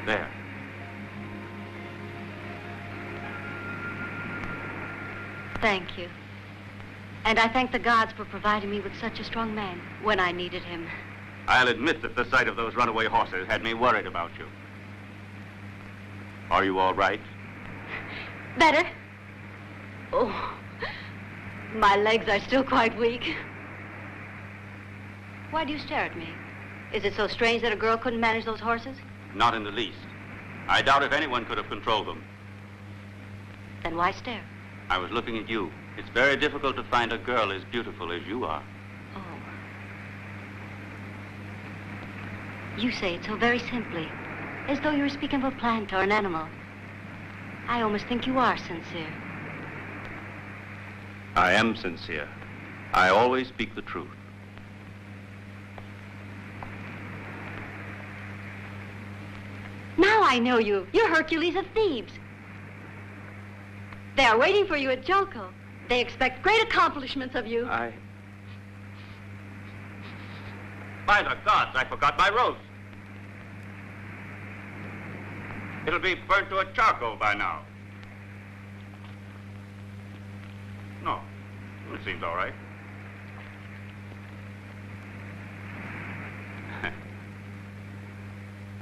There. Thank you. And I thank the gods for providing me with such a strong man when I needed him. I'll admit that the sight of those runaway horses had me worried about you. Are you all right? Better? Oh, my legs are still quite weak. Why do you stare at me? Is it so strange that a girl couldn't manage those horses? Not in the least. I doubt if anyone could have controlled them. Then why stare? I was looking at you. It's very difficult to find a girl as beautiful as you are. Oh. You say it so very simply, as though you were speaking of a plant or an animal. I almost think you are sincere. I am sincere. I always speak the truth. Now I know you. You're Hercules of Thebes. They are waiting for you at Jolco. They expect great accomplishments of you. By the gods, I forgot my roast. It'll be burnt to a charcoal by now. No, it seems all right.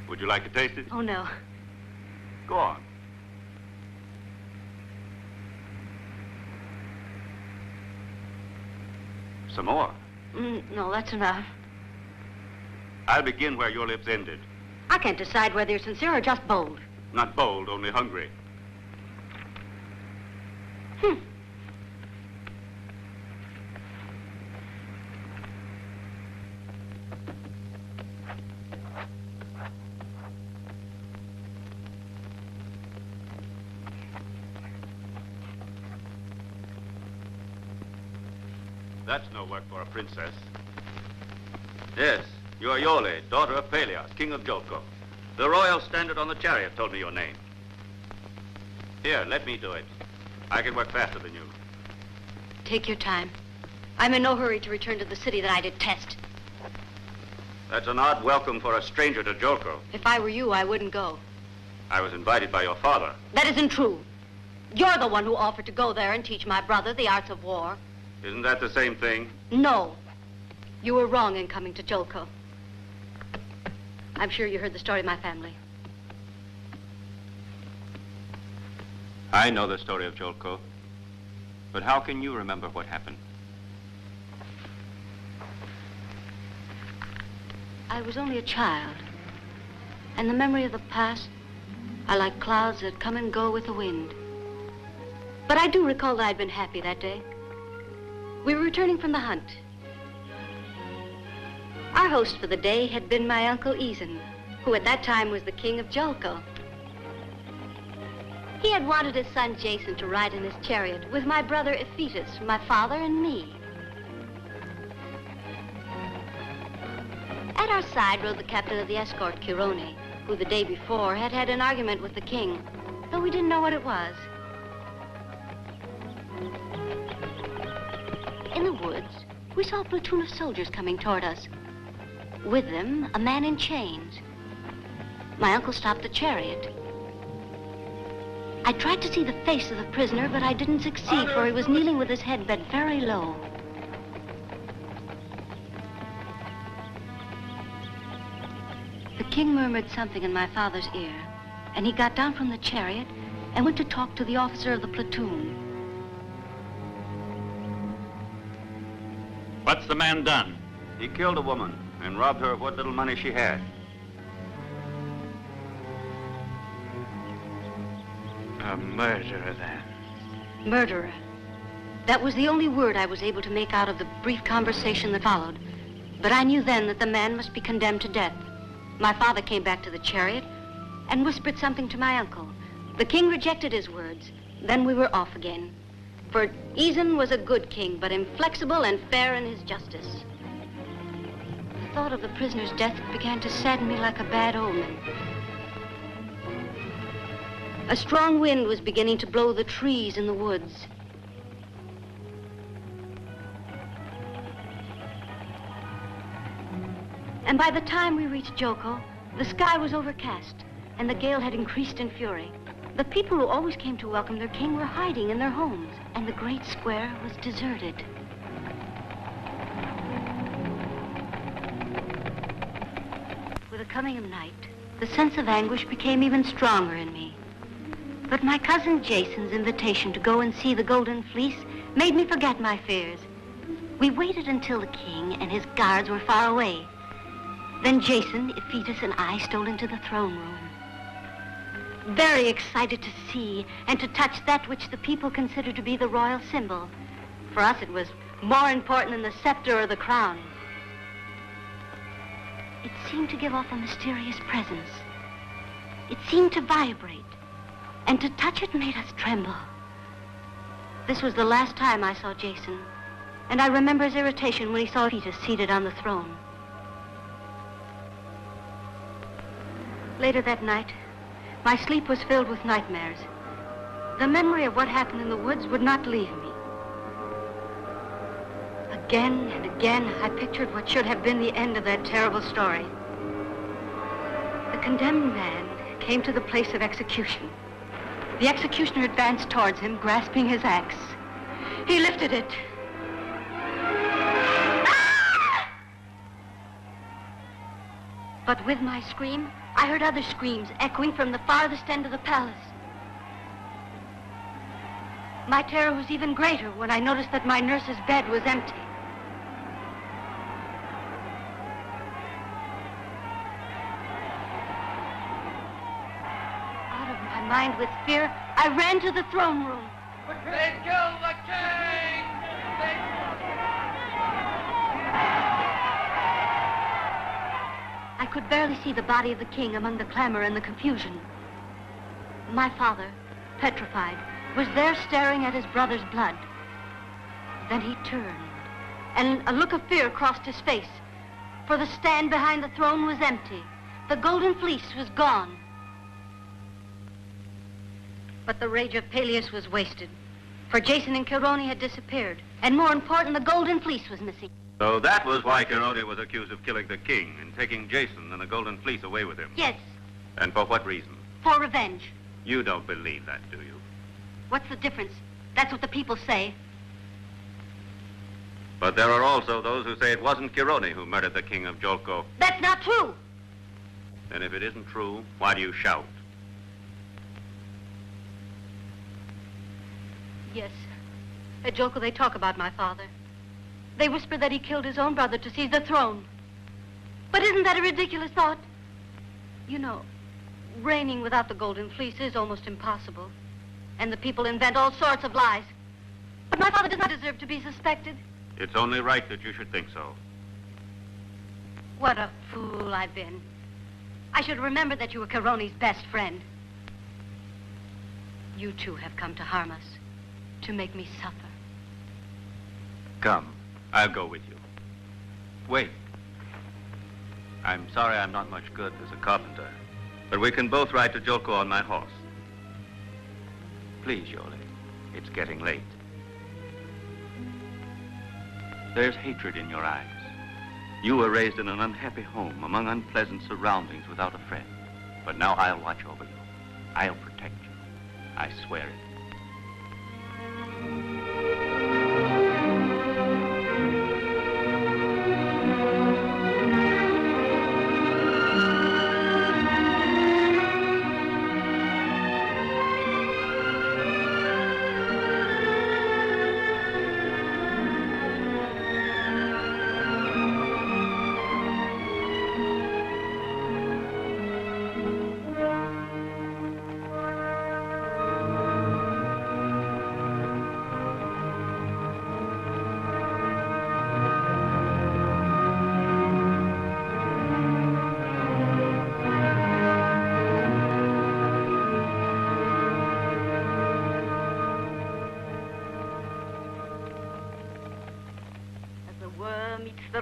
Would you like to taste it? Oh, no. Go on. some more. No, that's enough. I'll begin where your lips ended. I can't decide whether you're sincere or just bold. Not bold, only hungry. That's no work for a princess. Yes, you are Iole, daughter of Pelias, King of Jolco. The royal standard on the chariot told me your name. Here, let me do it. I can work faster than you. Take your time. I'm in no hurry to return to the city that I detest. That's an odd welcome for a stranger to Jolco. If I were you, I wouldn't go. I was invited by your father. That isn't true. You're the one who offered to go there and teach my brother the arts of war. Isn't that the same thing? No. You were wrong in coming to Jolco. I'm sure you heard the story of my family. I know the story of Jolco. But how can you remember what happened? I was only a child. And the memory of the past are like clouds that come and go with the wind. But I do recall that I'd been happy that day. We were returning from the hunt. Our host for the day had been my uncle Isan, who at that time was the king of Jolco. He had wanted his son Jason to ride in his chariot with my brother Iphitus, my father, and me. At our side rode the captain of the escort, Kiron, who the day before had had an argument with the king, though we didn't know what it was. In the woods, we saw a platoon of soldiers coming toward us. With them, a man in chains. My uncle stopped the chariot. I tried to see the face of the prisoner, but I didn't succeed, for he was kneeling with his head bent very low. The king murmured something in my father's ear, and he got down from the chariot and went to talk to the officer of the platoon. What's the man done? He killed a woman and robbed her of what little money she had. A murderer, then. Murderer. That was the only word I was able to make out of the brief conversation that followed. But I knew then that the man must be condemned to death. My father came back to the chariot and whispered something to my uncle. The king rejected his words. Then we were off again. For Isan was a good king, but inflexible and fair in his justice. The thought of the prisoner's death began to sadden me like a bad omen. A strong wind was beginning to blow the trees in the woods. And by the time we reached Jolco, the sky was overcast, and the gale had increased in fury. The people who always came to welcome their king were hiding in their homes, and the great square was deserted. With the coming of night, the sense of anguish became even stronger in me. But my cousin Jason's invitation to go and see the Golden Fleece made me forget my fears. We waited until the king and his guards were far away. Then Jason, Iphitus, and I stole into the throne room. Very excited to see and to touch that which the people considered to be the royal symbol. For us, it was more important than the scepter or the crown. It seemed to give off a mysterious presence. It seemed to vibrate, and to touch it made us tremble. This was the last time I saw Jason, and I remember his irritation when he saw Iphitus seated on the throne. Later that night, my sleep was filled with nightmares. The memory of what happened in the woods would not leave me. Again and again, I pictured what should have been the end of that terrible story. The condemned man came to the place of execution. The executioner advanced towards him, grasping his axe. He lifted it. Ah! But with my scream, I heard other screams echoing from the farthest end of the palace. My terror was even greater when I noticed that my nurse's bed was empty. mind with fear, I ran to the throne room. They killed the king! I could barely see the body of the king among the clamor and the confusion. My father, petrified, was there staring at his brother's blood. Then he turned, and a look of fear crossed his face, for the stand behind the throne was empty. The Golden Fleece was gone. But the rage of Pelias was wasted, for Jason and Kiron had disappeared, and more important, the Golden Fleece was missing. So that was why Kiron was accused of killing the king and taking Jason and the Golden Fleece away with him. Yes. And for what reason? For revenge. You don't believe that, do you? What's the difference? That's what the people say. But there are also those who say it wasn't Kiron who murdered the king of Jolco. That's not true. Then if it isn't true, why do you shout? Yes. At Jolco they talk about my father. They whisper that he killed his own brother to seize the throne. But isn't that a ridiculous thought? You know, reigning without the Golden Fleece is almost impossible. And the people invent all sorts of lies. But my father does not deserve to be suspected. It's only right that you should think so. What a fool I've been. I should remember that you were Kiron's best friend. You too have come to harm us, to make me suffer. Come, I'll go with you. Wait. I'm sorry I'm not much good as a carpenter, but we can both ride to Jolco on my horse. Please, Iole, it's getting late. There's hatred in your eyes. You were raised in an unhappy home, among unpleasant surroundings, without a friend. But now I'll watch over you. I'll protect you. I swear it.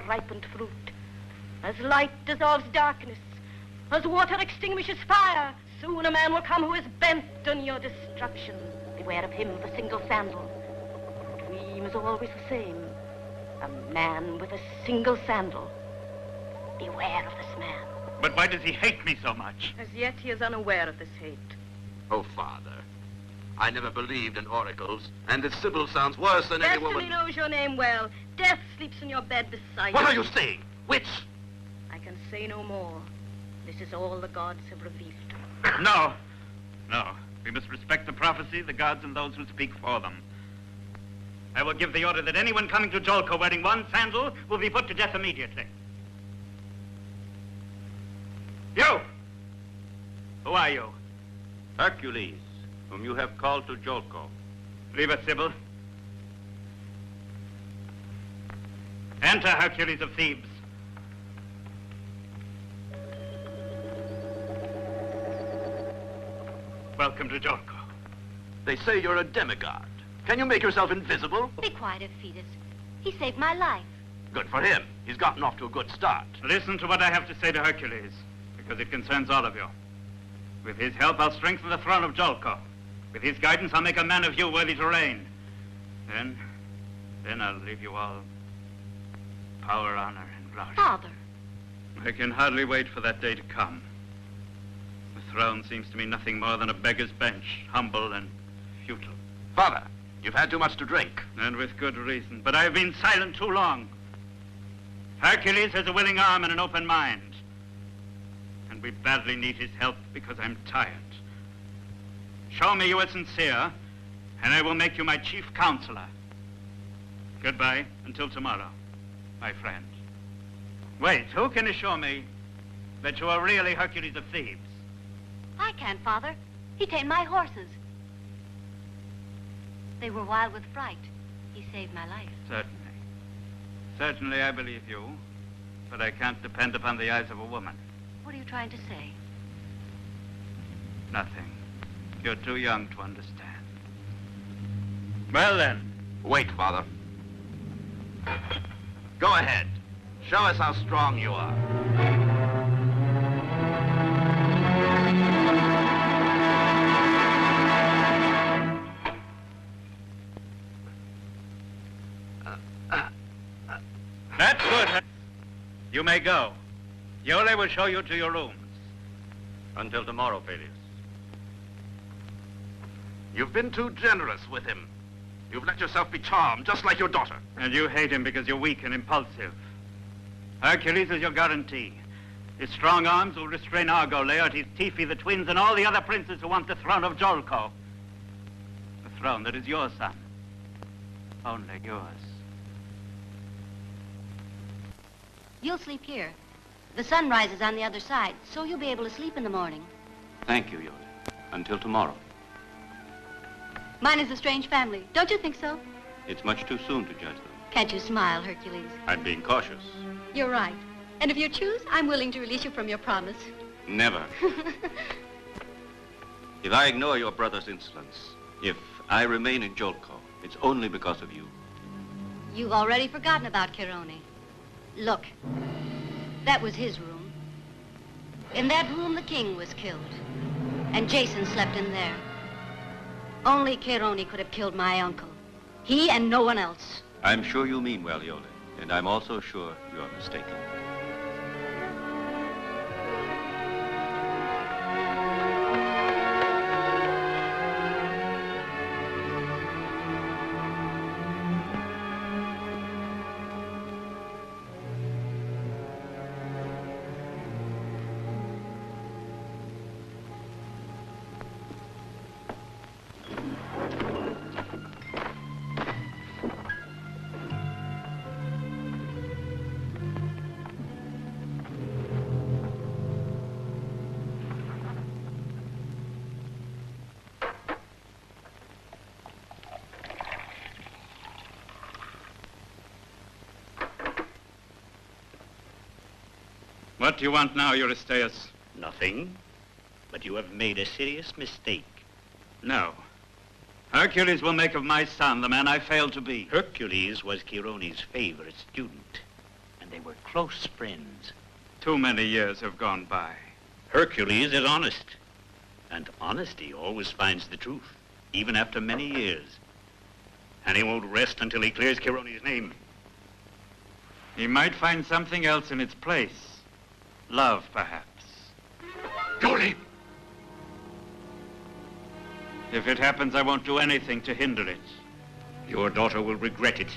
Ripened fruit. As light dissolves darkness, as water extinguishes fire, soon a man will come who is bent on your destruction. Beware of him with a single sandal. The dream is always the same. A man with a single sandal. Beware of this man. But why does he hate me so much? As yet he is unaware of this hate. Oh, Father, I never believed in oracles, and this Sybil sounds worse than any woman. Destiny knows your name well. Death sleeps in your bed beside you. What are you saying? Witch? I can say no more. This is all the gods have revealed. No. No. We must respect the prophecy, the gods, and those who speak for them. I will give the order that anyone coming to Jolco wearing one sandal will be put to death immediately. You! Who are you? Hercules, whom you have called to Jolco. Leave us, Sybil. Enter, Hercules of Thebes. Welcome to Jolco. They say you're a demigod. Can you make yourself invisible? Be quiet, Iphitus. He saved my life. Good for him. He's gotten off to a good start. Listen to what I have to say to Hercules, because it concerns all of you. With his help, I'll strengthen the throne of Jolco. With his guidance, I'll make a man of you worthy to reign. Then I'll leave you all power, honor, and glory. Father. I can hardly wait for that day to come. The throne seems to me nothing more than a beggar's bench, humble and futile. Father, you've had too much to drink. And with good reason, but I've been silent too long. Hercules has a willing arm and an open mind. And we badly need his help because I'm tired. Show me you are sincere, and I will make you my chief counselor. Goodbye until tomorrow, my friend. Wait, who can assure me that you are really Hercules of Thebes? I can, Father. He tamed my horses. They were wild with fright. He saved my life. Certainly. Certainly, I believe you. But I can't depend upon the eyes of a woman. What are you trying to say? Nothing. You're too young to understand. Well, then. Wait, Father. Go ahead. Show us how strong you are. That's good. You may go. Iole will show you to your rooms. Until tomorrow, Pelias. You've been too generous with him. You've let yourself be charmed, just like your daughter. And you hate him because you're weak and impulsive. Hercules is your guarantee. His strong arms will restrain Argo, Laertes, Tifi, the twins, and all the other princes who want the throne of Jolco. The throne that is your son. Only yours. You'll sleep here. The sun rises on the other side, so you'll be able to sleep in the morning. Thank you, Iole. Until tomorrow. Mine is a strange family. Don't you think so? It's much too soon to judge them. Can't you smile, Hercules? I'm being cautious. You're right. And if you choose, I'm willing to release you from your promise. Never. If I ignore your brother's insolence, if I remain in Jolco, it's only because of you. You've already forgotten about Kiron. Look, that was his room. In that room, the king was killed. And Jason slept in there. Only Kiron could have killed my uncle. He and no one else. I'm sure you mean well, Iole, and I'm also sure you're mistaken. What do you want now, Eurystheus? Nothing, but you have made a serious mistake. No. Hercules will make of my son the man I failed to be. Hercules was Chirone's favorite student, and they were close friends. Too many years have gone by. Hercules is honest, and honesty always finds the truth, even after many years. And he won't rest until he clears Chirone's name. He might find something else in its place. Love, perhaps. Iole! If it happens, I won't do anything to hinder it. Your daughter will regret it.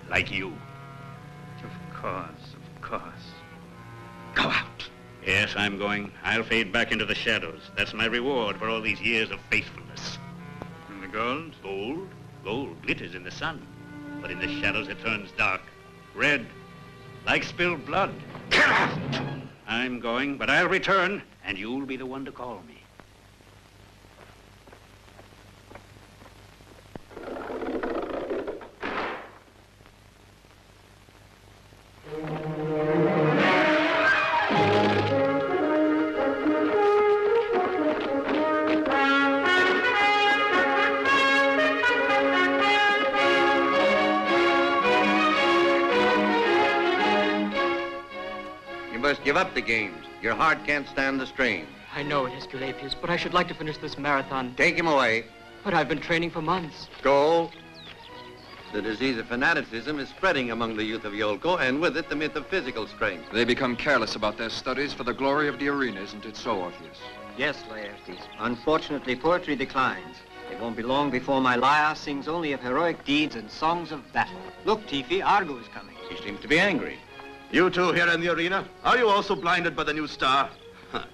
Like you. Of course, of course. Go out. Yes, I'm going. I'll fade back into the shadows. That's my reward for all these years of faithfulness. And the gold? Gold? Gold glitters in the sun. But in the shadows it turns dark. Red. Like spilled blood. Get out! I'm going, but I'll return, and you'll be the one to call me. You must give up the games. Your heart can't stand the strain. I know it, Aesculapius, but I should like to finish this marathon. Take him away. But I've been training for months. Go. The disease of fanaticism is spreading among the youth of Jolco, and with it the myth of physical strength. They become careless about their studies for the glory of the arena, isn't it so, Orpheus? Yes, Laertes. Unfortunately, poetry declines. It won't be long before my lyre sings only of heroic deeds and songs of battle. Look, Tifi, Argo is coming. He seems to be angry. You two here in the arena, are you also blinded by the new star?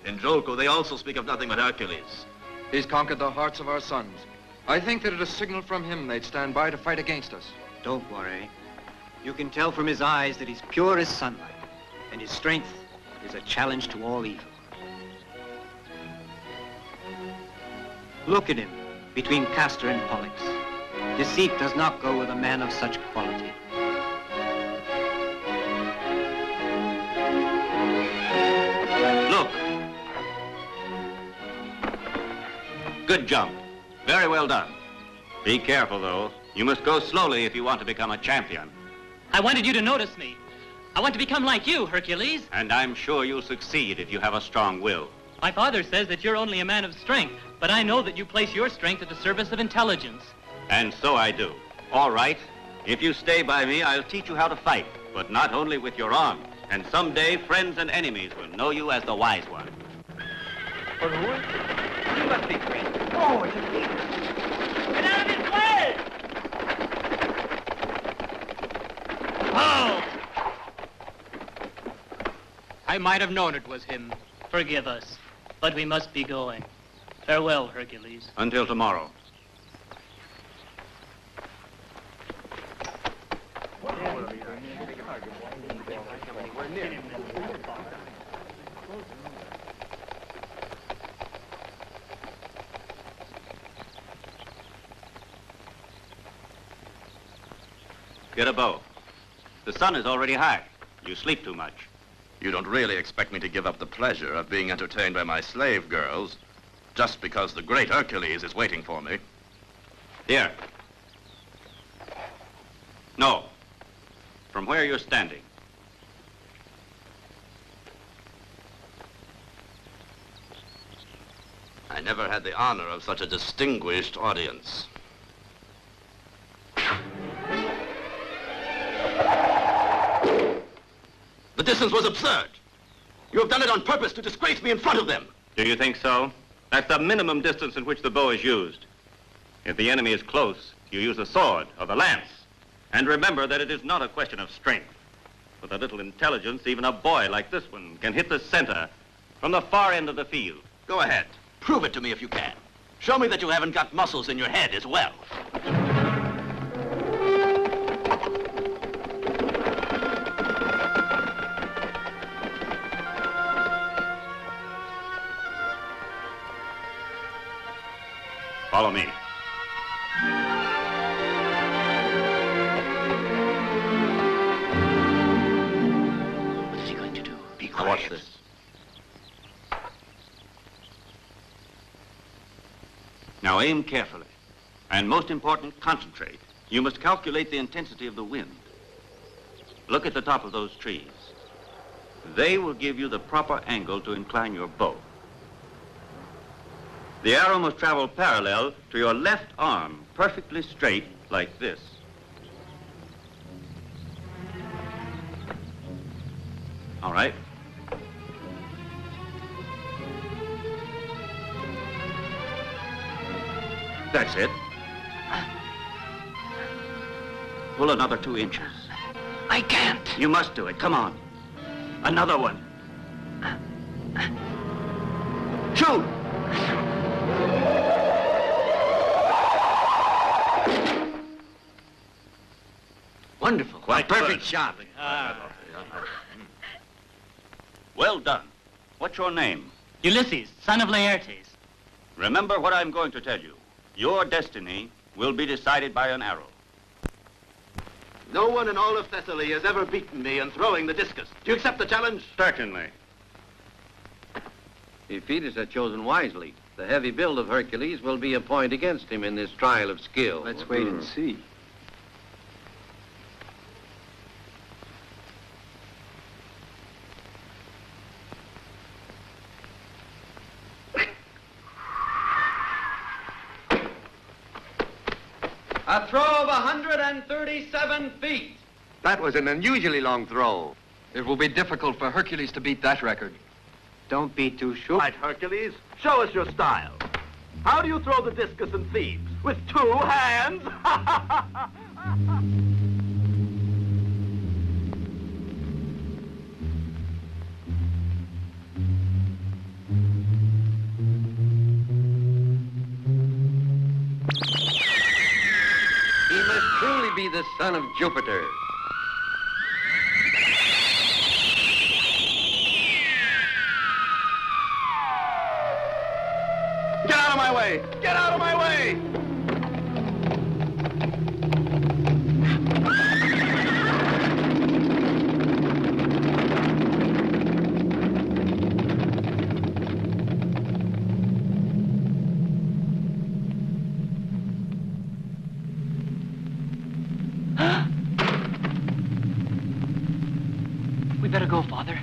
In Jolco, they also speak of nothing but Hercules. He's conquered the hearts of our sons. I think that at a signal from him, they'd stand by to fight against us. Don't worry. You can tell from his eyes that he's pure as sunlight, and his strength is a challenge to all evil. Look at him, between Castor and Pollux. Deceit does not go with a man of such quality. Look. Good jump. Very well done. Be careful, though. You must go slowly if you want to become a champion. I wanted you to notice me. I want to become like you, Hercules. And I'm sure you'll succeed if you have a strong will. My father says that you're only a man of strength, but I know that you place your strength at the service of intelligence. And so I do. All right. If you stay by me, I'll teach you how to fight, but not only with your arms. And someday, friends and enemies will know you as the wise one. You must be friends. Oh, it's a thief. Get out of his way! Oh! I might have known it was him. Forgive us, but we must be going. Farewell, Hercules. Until tomorrow. Get a bow. The sun is already high. You sleep too much. You don't really expect me to give up the pleasure of being entertained by my slave girls just because the great Hercules is waiting for me. Here. No. From where you're standing. I never had the honor of such a distinguished audience. The distance was absurd. You have done it on purpose to disgrace me in front of them. Do you think so? That's the minimum distance in which the bow is used. If the enemy is close, you use the sword or the lance. And remember that it is not a question of strength. With a little intelligence, even a boy like this one can hit the center from the far end of the field. Go ahead. Prove it to me if you can. Show me that you haven't got muscles in your head as well. Follow me. What is he going to do? Be Now watch this. Now aim carefully. And most important, concentrate. You must calculate the intensity of the wind. Look at the top of those trees. They will give you the proper angle to incline your bow. The arrow must travel parallel to your left arm, perfectly straight, like this. All right. That's it. Pull another 2 inches. I can't. You must do it. Come on. Another one. Shoot! Wonderful. Quite perfect good. shot. Well done. What's your name? Ulysses, son of Laertes. Remember what I'm going to tell you. Your destiny will be decided by an arrow. No one in all of Thessaly has ever beaten me in throwing the discus. Do you accept the challenge? Certainly. Iphitus has chosen wisely. The heavy build of Hercules will be a point against him in this trial of skill. Let's wait and see. A throw of 137 feet. That was an unusually long throw. It will be difficult for Hercules to beat that record. Don't be too sure. Right, Hercules, show us your style. How do you throw the discus in Thebes? With 2 hands? He must truly be the son of Jupiter. Get out of my way! way! Get out of my way! We better go, Father.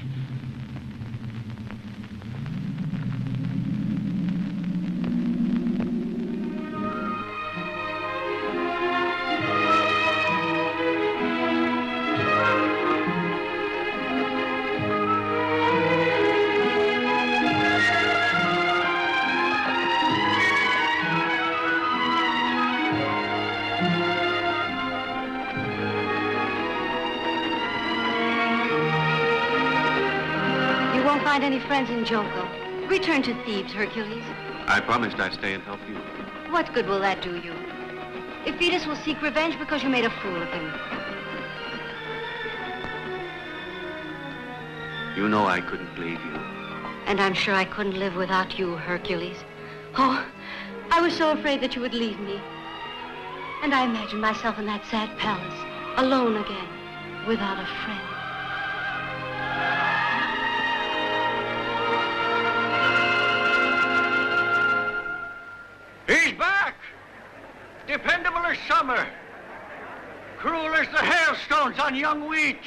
Find any friends in Jolco. Return to Thebes, Hercules. I promised I'd stay and help you. What good will that do you? Iphitus will seek revenge because you made a fool of him. You know I couldn't leave you. And I'm sure I couldn't live without you, Hercules. Oh, I was so afraid that you would leave me. And I imagined myself in that sad palace, alone again, without a friend. He's back! Dependable as summer. Cruel as the hailstones on young wheat.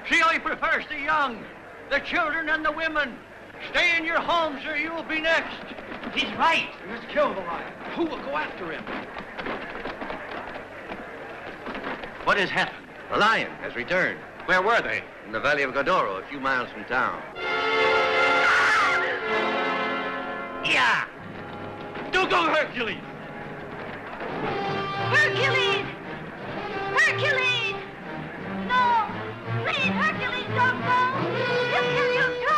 See how he prefers the young, the children and the women. Stay in your homes or you'll be next. He's right. We must kill the lion. Who will go after him? What has happened? The lion has returned. Where were they? In the valley of Gadoro, a few miles from town. Yeah! Do go, Hercules! Hercules! Hercules! No! Please, Hercules, don't go! He'll kill you too!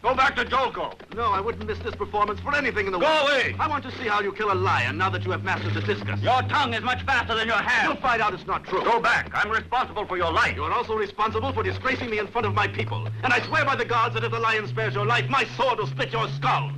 Go back to Jolco. No, I wouldn't miss this performance for anything in the Go world. away. I want to see how you kill a lion now that you have mastered the discus. Your tongue is much faster than your hand. You'll find out it's not true. Go back. I'm responsible for your life. You are also responsible for disgracing me in front of my people. And I swear by the gods that if the lion spares your life, my sword will split your skull.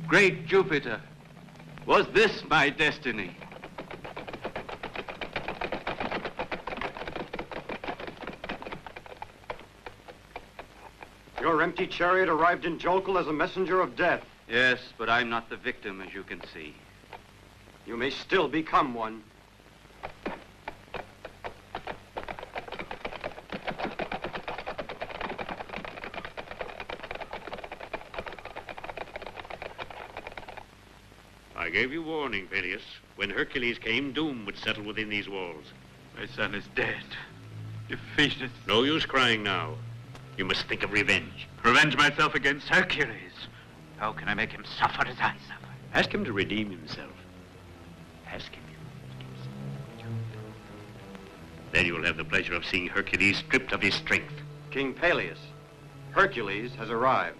Great Jupiter, was this my destiny? Your empty chariot arrived in Jolco as a messenger of death. Yes, but I'm not the victim, as you can see. You may still become one. I gave you warning, Pelias. When Hercules came, doom would settle within these walls. My son is dead. Iphitus. No use crying now. You must think of revenge. Revenge myself against Hercules. How can I make him suffer as I suffer? Ask him to redeem himself. Ask him. Then you will have the pleasure of seeing Hercules stripped of his strength. King Pelias, Hercules has arrived.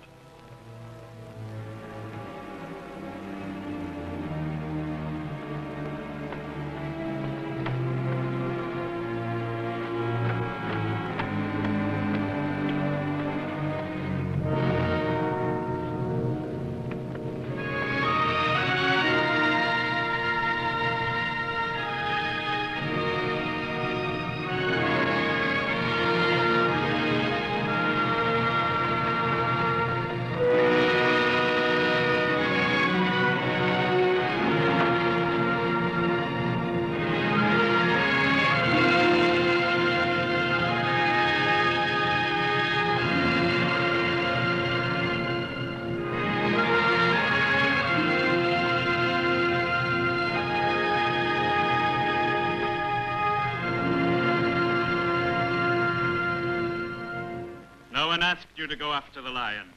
No one asked you to go after the lion.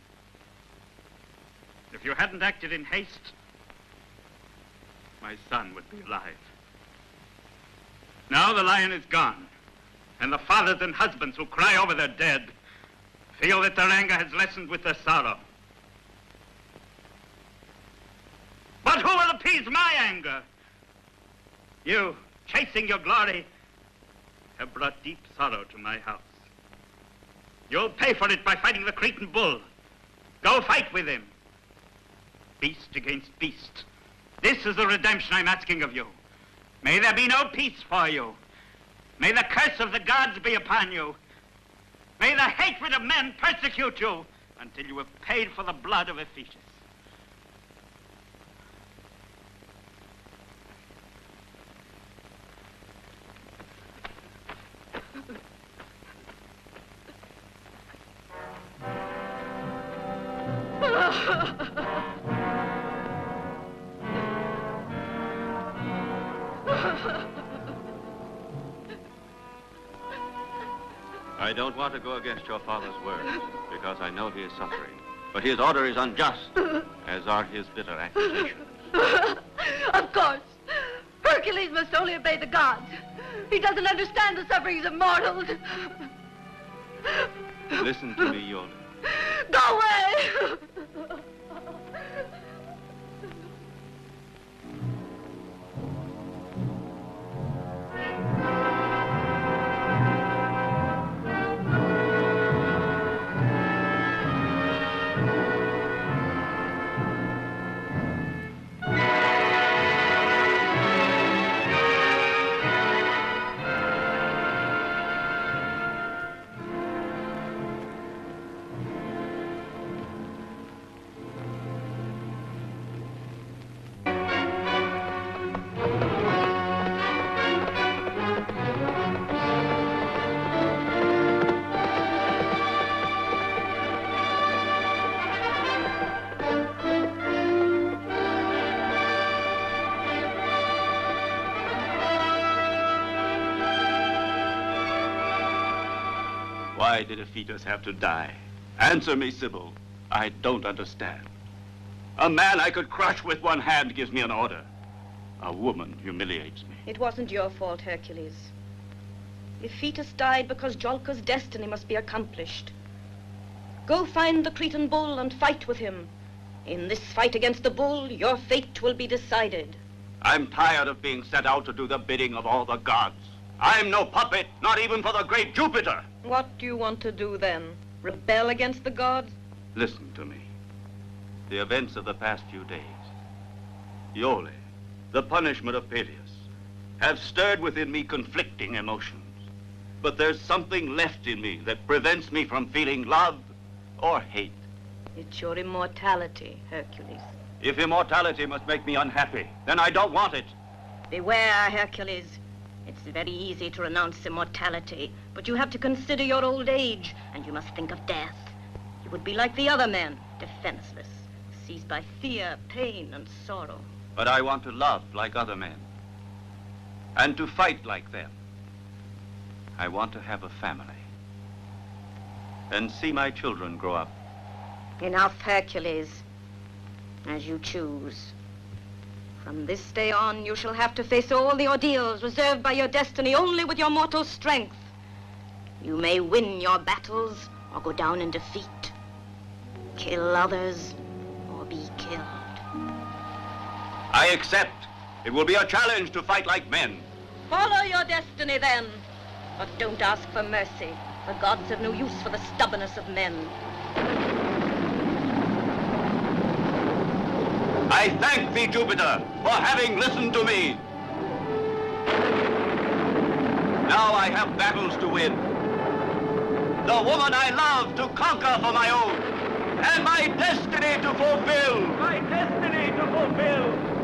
If you hadn't acted in haste, my son would be alive. Now the lion is gone, and the fathers and husbands who cry over their dead feel that their anger has lessened with their sorrow. But who will appease my anger? You, chasing your glory, have brought deep sorrow to my house. You'll pay for it by fighting the Cretan bull. Go fight with him. Beast against beast. This is the redemption I'm asking of you. May there be no peace for you. May the curse of the gods be upon you. May the hatred of men persecute you until you have paid for the blood of Iphitus. I don't want to go against your father's words, because I know he is suffering. But his order is unjust, as are his bitter accusations. Of course. Hercules must only obey the gods. He doesn't understand the sufferings of mortals. Listen to me, Iole. Go away! Why did Iphitus have to die? Answer me, Sibyl. I don't understand. A man I could crush with one hand gives me an order. A woman humiliates me. It wasn't your fault, Hercules. Iphitus died because Jolco's destiny must be accomplished. Go find the Cretan bull and fight with him. In this fight against the bull, your fate will be decided. I'm tired of being sent out to do the bidding of all the gods. I'm no puppet, not even for the great Jupiter. What do you want to do then? Rebel against the gods? Listen to me. The events of the past few days, Iole, the punishment of Pelias, have stirred within me conflicting emotions. But there's something left in me that prevents me from feeling love or hate. It's your immortality, Hercules. If immortality must make me unhappy, then I don't want it. Beware, Hercules. It's very easy to renounce immortality, but you have to consider your old age, and you must think of death. You would be like the other men, defenseless, seized by fear, pain, and sorrow. But I want to love like other men. And to fight like them. I want to have a family. And see my children grow up. Enough, Hercules. As you choose. From this day on, you shall have to face all the ordeals reserved by your destiny only with your mortal strength. You may win your battles or go down in defeat. Kill others or be killed. I accept. It will be a challenge to fight like men. Follow your destiny then, but don't ask for mercy. The gods have no use for the stubbornness of men. I thank thee, Jupiter, for having listened to me. Now I have battles to win. The woman I love to conquer for my own. And my destiny to fulfill. My destiny to fulfill.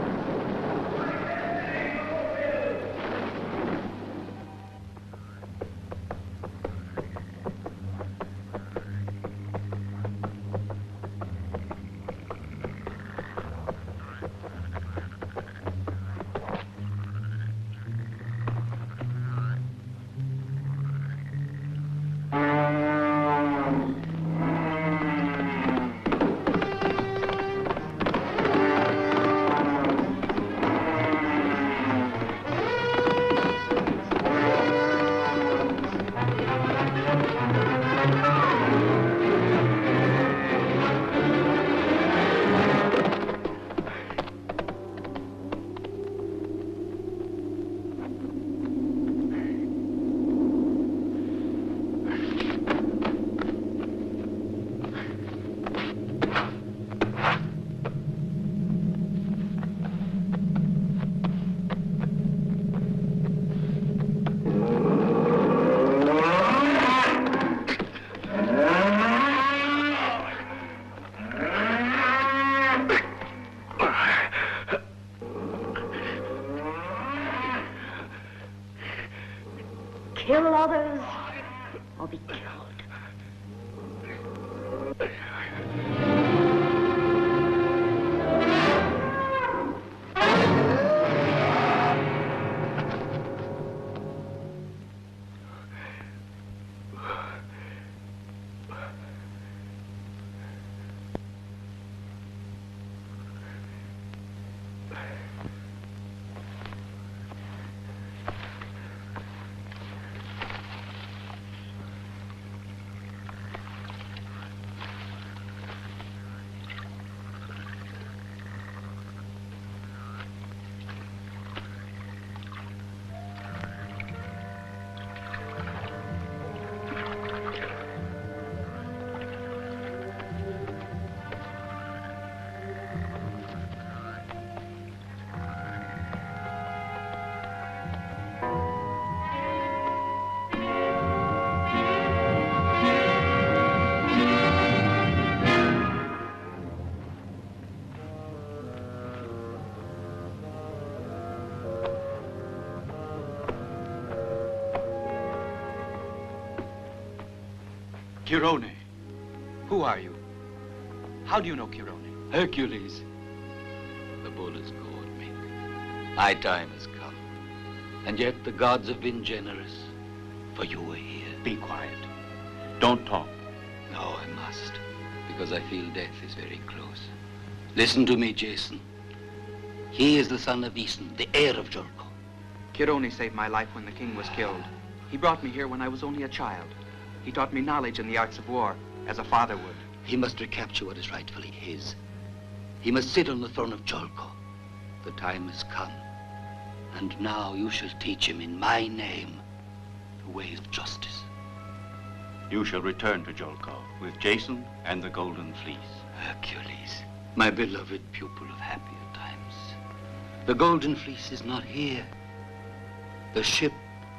Kill others or be killed. Kiron, who are you? How do you know Kiron? Hercules. The bull has gored me. My time has come. And yet the gods have been generous, for you were here. Be quiet. Don't talk. No, I must, because I feel death is very close. Listen to me, Jason. He is the son of Aeson, the heir of Jolco. Kiron saved my life when the king was killed. He brought me here when I was only a child. He taught me knowledge in the arts of war, as a father would. He must recapture what is rightfully his. He must sit on the throne of Jolco. The time has come. And now you shall teach him in my name the way of justice. You shall return to Jolco with Jason and the Golden Fleece. Hercules, my beloved pupil of happier times. The Golden Fleece is not here. The ship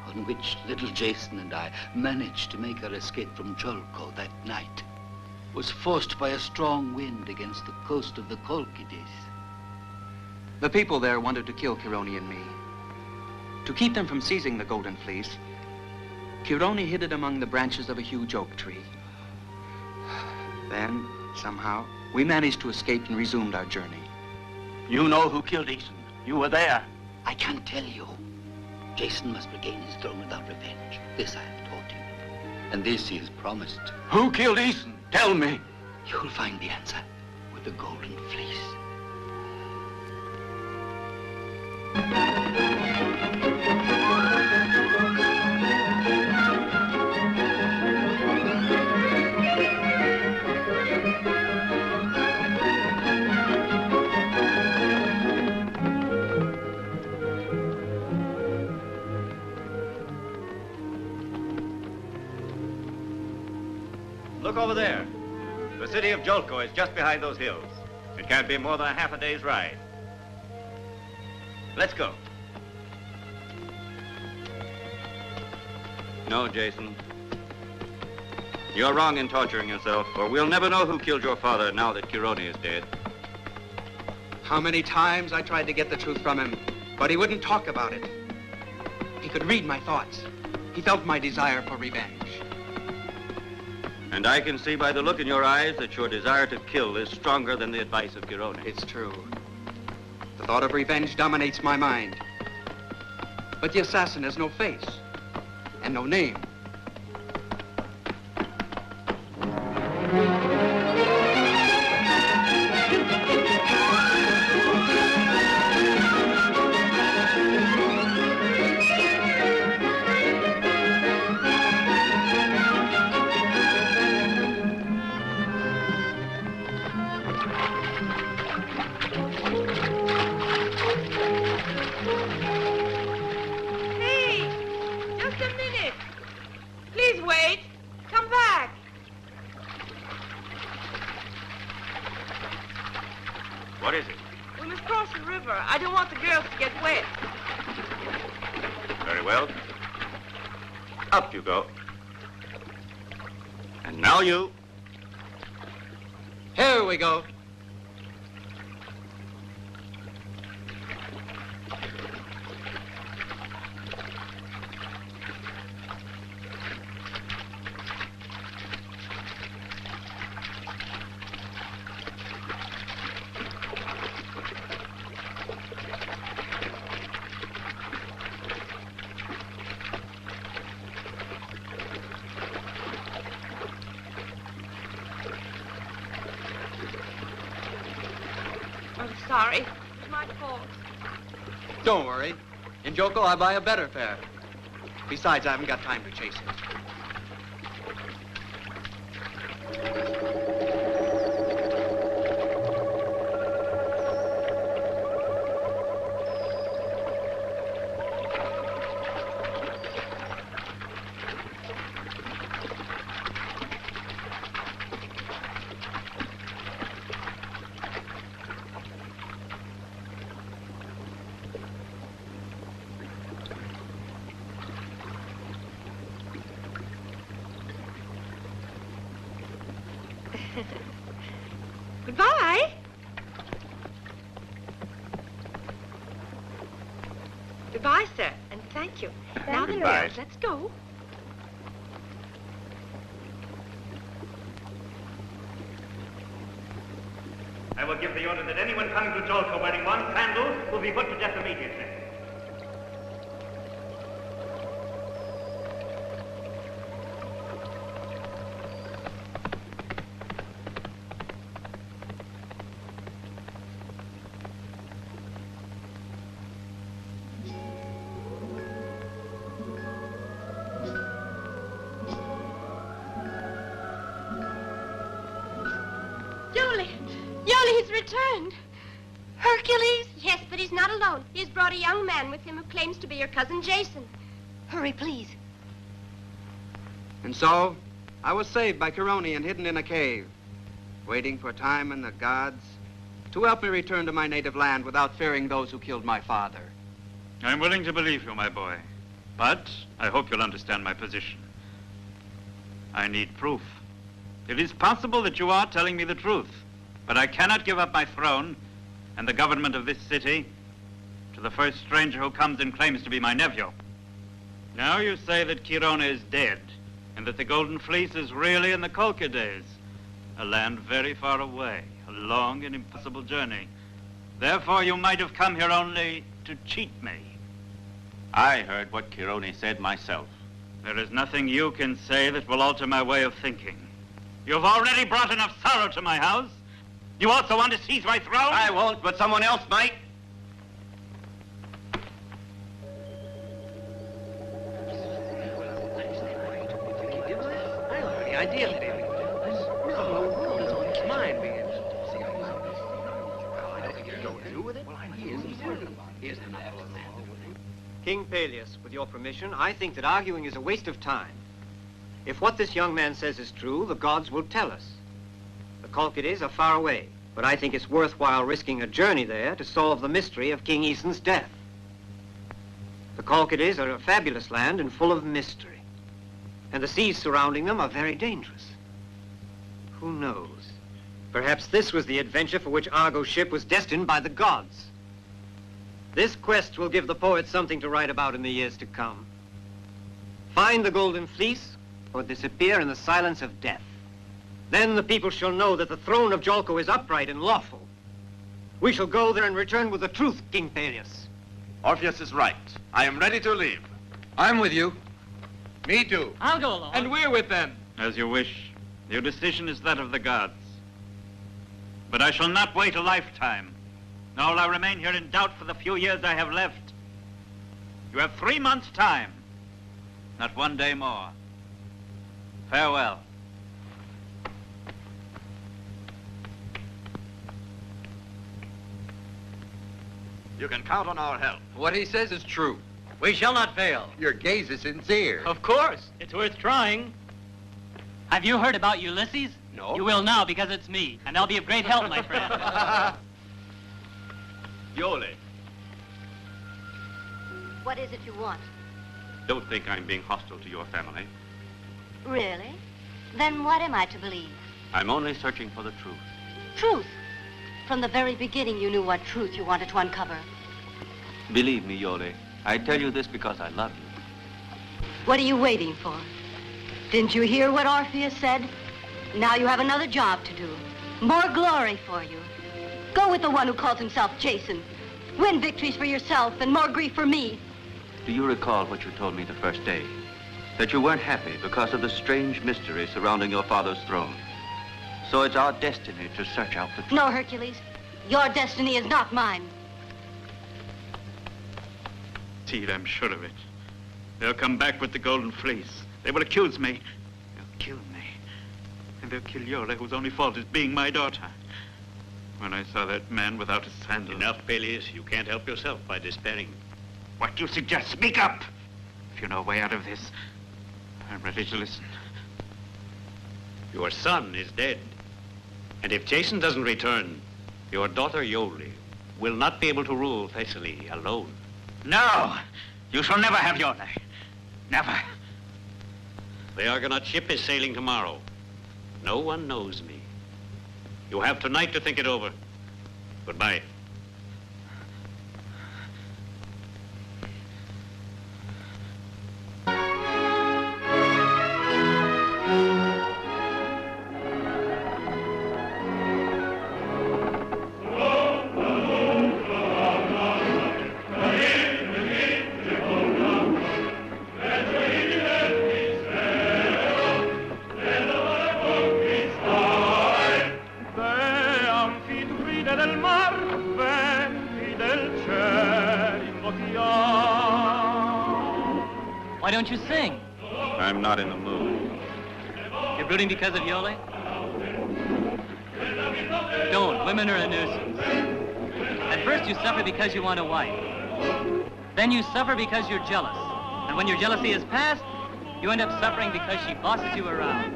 on which little Jason and I managed to make our escape from Jolco that night was forced by a strong wind against the coast of the Colchis. The people there wanted to kill Kiron and me. To keep them from seizing the Golden Fleece, Kiron hid it among the branches of a huge oak tree. Then, somehow, we managed to escape and resumed our journey. You know who killed Aeson. You were there. I can't tell you. Jason must regain his throne without revenge. This I have taught him. And this he has promised. Who killed Aeson? Tell me. You'll find the answer with the Golden Fleece. Look over there. The city of Jolco is just behind those hills. It can't be more than a half a day's ride. Let's go. No, Jason. You're wrong in torturing yourself, for we'll never know who killed your father now that Kiron is dead. How many times I tried to get the truth from him, but he wouldn't talk about it. He could read my thoughts. He felt my desire for revenge. And I can see by the look in your eyes that your desire to kill is stronger than the advice of Kiron. It's true. The thought of revenge dominates my mind. But the assassin has no face and no name. What is it? We must cross the river. I don't want the girls to get wet. Very well. Up you go. And now you. Here we go. Sorry. It was my fault. Don't worry. In Jolco, I'll buy a better fare. Besides, I haven't got time to chase it. Goodbye. Goodbye, sir, and thank you. Now then, Goodbye. girls, let's go. I will give the order that anyone coming to Jolco wearing one sandal will be put to death immediately. He's returned. Hercules? Yes, but he's not alone. He has brought a young man with him who claims to be your cousin Jason. Hurry, please. And so, I was saved by Kiron and hidden in a cave, waiting for time and the gods to help me return to my native land without fearing those who killed my father. I'm willing to believe you, my boy. But I hope you'll understand my position. I need proof. It is possible that you are telling me the truth, but I cannot give up my throne and the government of this city to the first stranger who comes and claims to be my nephew. Now you say that Kiron is dead and that the Golden Fleece is really in the Colchis, a land very far away, a long and impossible journey. Therefore, you might have come here only to cheat me. I heard what Chiron said myself. There is nothing you can say that will alter my way of thinking. You've already brought enough sorrow to my house. You also want to seize my throne? I won't, but someone else might. The idea of it. No, the world is on his mind. King Pelias, with your permission, I think that arguing is a waste of time. If what this young man says is true, the gods will tell us. The Colchis are far away, but I think it's worthwhile risking a journey there to solve the mystery of King Aeson's death. The Colchis are a fabulous land and full of mystery, and the seas surrounding them are very dangerous. Who knows? Perhaps this was the adventure for which Argo's ship was destined by the gods. This quest will give the poets something to write about in the years to come. Find the Golden Fleece, or disappear in the silence of death. Then the people shall know that the throne of Jolco is upright and lawful. We shall go there and return with the truth, King Pelias. Orpheus is right. I am ready to leave. I'm with you. Me too. I'll go along. And we're with them. As you wish. Your decision is that of the gods. But I shall not wait a lifetime, nor will I remain here in doubt for the few years I have left. You have 3 months' time, not 1 day more. Farewell. You can count on our help. What he says is true. We shall not fail. Your gaze is sincere. Of course. It's worth trying. Have you heard about Ulysses? No. You will now, because it's me, and I'll be of great help, my friend. Iole, What is it you want? don't think I'm being hostile to your family. Really? Then what am I to believe? I'm only searching for the truth. Truth. From the very beginning, you knew what truth you wanted to uncover. Believe me, Iole, I tell you this because I love you. What are you waiting for? Didn't you hear what Orpheus said? Now you have another job to do. More glory for you. Go with the one who calls himself Jason. Win victories for yourself and more grief for me. Do you recall what you told me the first day? That you weren't happy because of the strange mystery surrounding your father's throne. So it's our destiny to search out the truth. No, Hercules. Your destiny is not mine. Indeed, I'm sure of it. They'll come back with the Golden Fleece. They will accuse me. They'll kill me. And they'll kill Iole, whose only fault is being my daughter. When I saw that man without a sandal... Enough, Pelias. You can't help yourself by despairing. What do you suggest? Speak up! If you know a way out of this, I'm ready to listen. Your son is dead. And if Jason doesn't return, your daughter Iole will not be able to rule Thessaly alone. No! You shall never have Iole. Never. The Argonaut ship is sailing tomorrow. No one knows me. You have tonight to think it over. Goodbye. Why don't you sing? I'm not in the mood. You're brooding because of Iole? Don't. Women are a nuisance. At first you suffer because you want a wife. Then you suffer because you're jealous. And when your jealousy is past, you end up suffering because she bosses you around.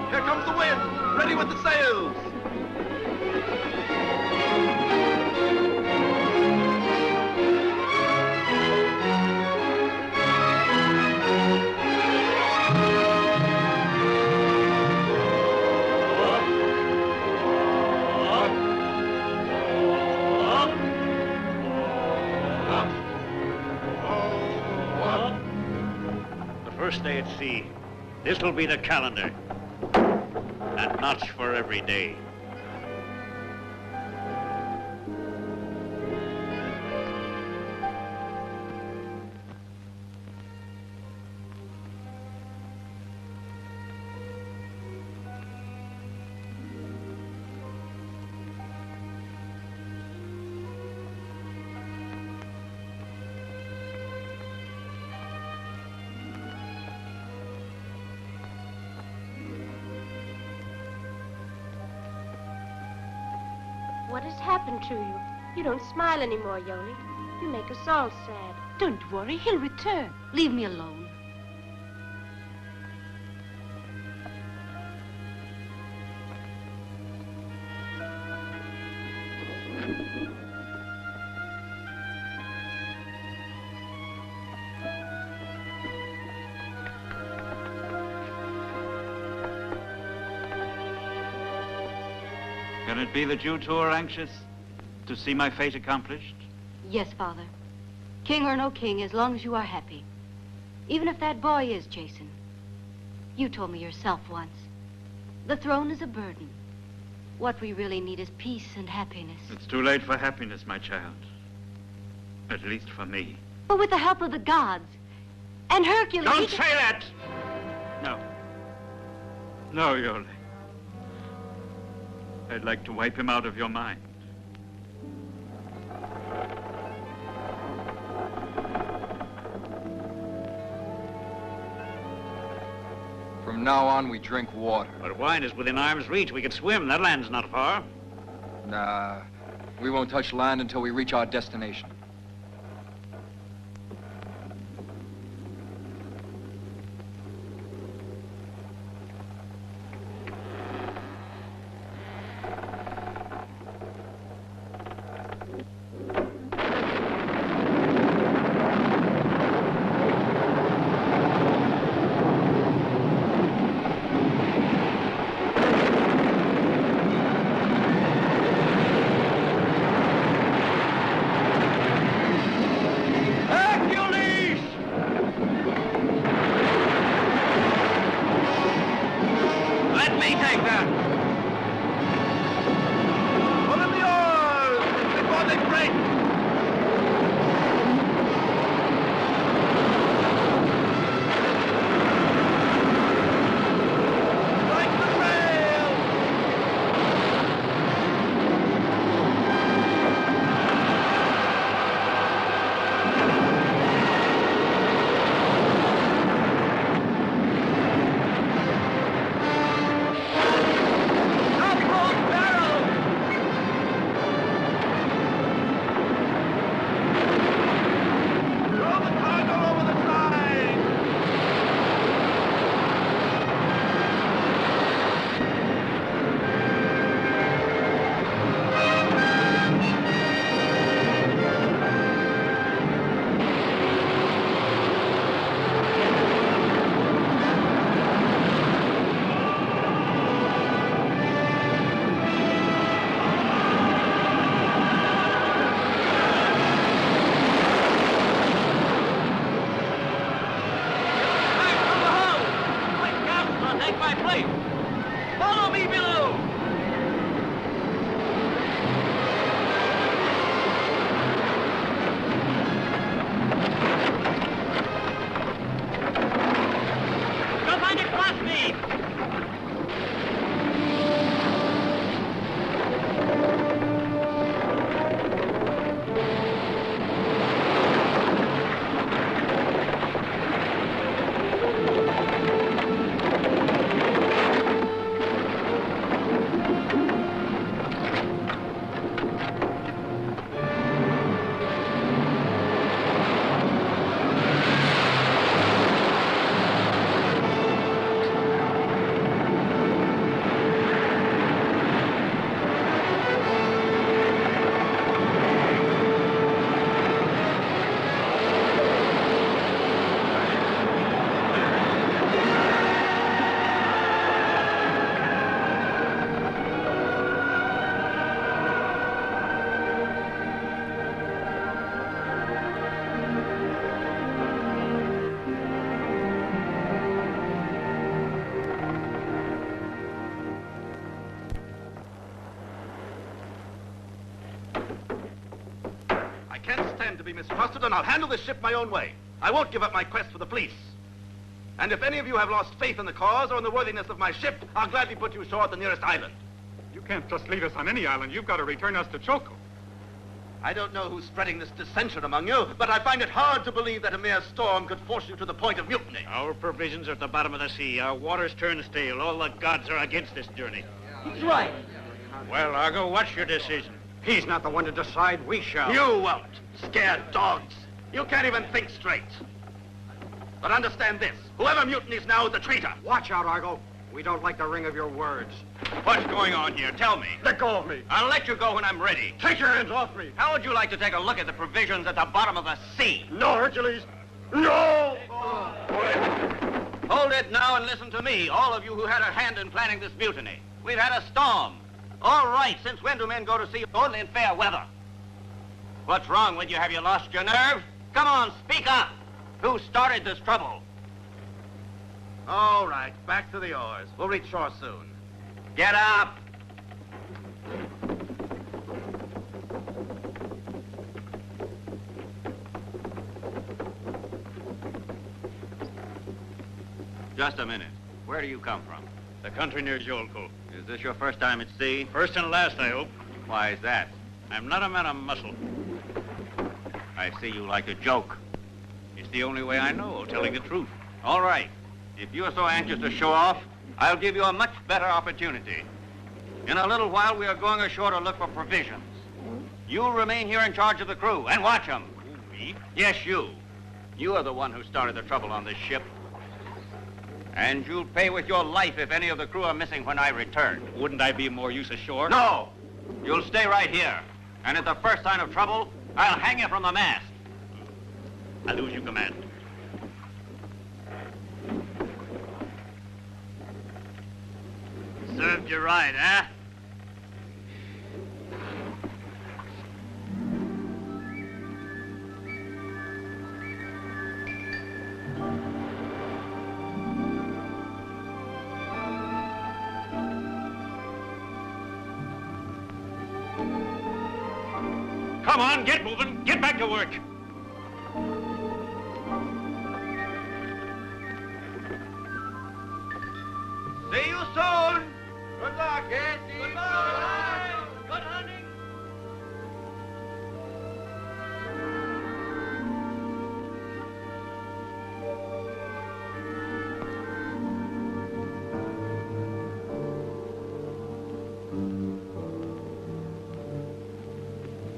Here comes the wind! Ready with the sails! first day at sea. This will be the calendar. A notch for every day. What has happened to you? You don't smile anymore, Iole. You make us all sad. Don't worry, he'll return. Leave me alone. Can it be that you two are anxious to see my fate accomplished? Yes, Father. King or no king, as long as you are happy. Even if that boy is Jason. You told me yourself once. The throne is a burden. What we really need is peace and happiness. It's too late for happiness, my child. At least for me. But with the help of the gods and Hercules... Don't say that! No. No, Iole. I'd like to wipe him out of your mind. From now on, we drink water. But wine is within arm's reach. We can swim. That land's not far. Nah, we won't touch land until we reach our destination. can't stand to be mistrusted, and I'll handle this ship my own way. I won't give up my quest for the fleece. And if any of you have lost faith in the cause or in the worthiness of my ship, I'll gladly put you ashore at the nearest island. You can't just leave us on any island. You've got to return us to Jolco. I don't know who's spreading this dissension among you, but I find it hard to believe that a mere storm could force you to the point of mutiny. Our provisions are at the bottom of the sea. Our waters turn stale. All the gods are against this journey. He's right. Well, Argo, what's your decision? He's not the one to decide. We shall. You won't. Scared dogs. You can't even think straight. But understand this. Whoever mutinies now is a traitor. Watch out, Argo. We don't like the ring of your words. What's going on here? Tell me. Let go of me. I'll let you go when I'm ready. Take your hands off me. How would you like to take a look at the provisions at the bottom of the sea? No, Hercules. No! Hold it now and listen to me, all of you who had a hand in planning this mutiny. We've had a storm. All right, since when do men go to sea only in fair weather? What's wrong with you? Have you lost your nerve? Come on, speak up. Who started this trouble? All right, back to the oars. We'll reach shore soon. Get up! Just a minute. Where do you come from? The country near Jolco. Is this your first time at sea? First and last, I hope. Why is that? I'm not a man of muscle. I see you like to joke. It's the only way I know, telling the truth. All right. If you're so anxious to show off, I'll give you a much better opportunity. In a little while, we are going ashore to look for provisions. You'll remain here in charge of the crew and watch them. Me? Yes, you. You are the one who started the trouble on this ship. And you'll pay with your life if any of the crew are missing when I return. Wouldn't I be of more use ashore? No! You'll stay right here. And at the first sign of trouble, I'll hang you from the mast. I'll do as you command. Served you right, eh? Come on, get moving. Get back to work. See you soon. Good luck. Yes, goodbye. Good hunting.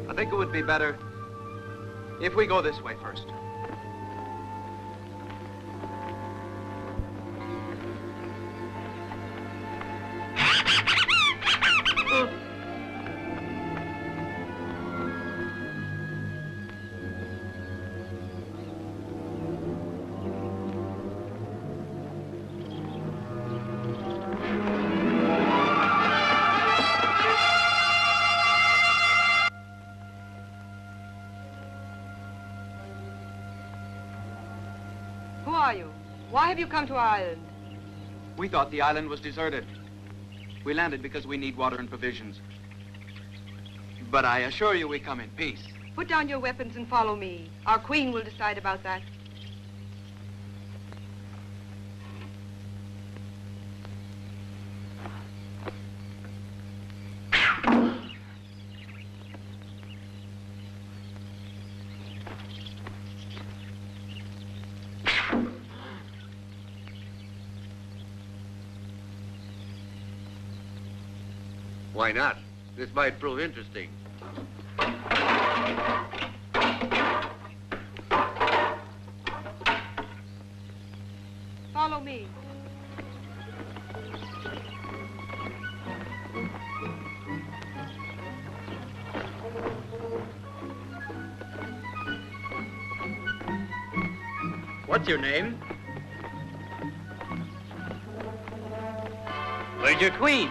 I think it would be better if we go this way first. Who are you? Why have you come to our island? We thought the island was deserted. We landed because we need water and provisions. But I assure you we come in peace. Put down your weapons and follow me. Our queen will decide about that. Why not? This might prove interesting. Follow me. What's your name? Where's your queen?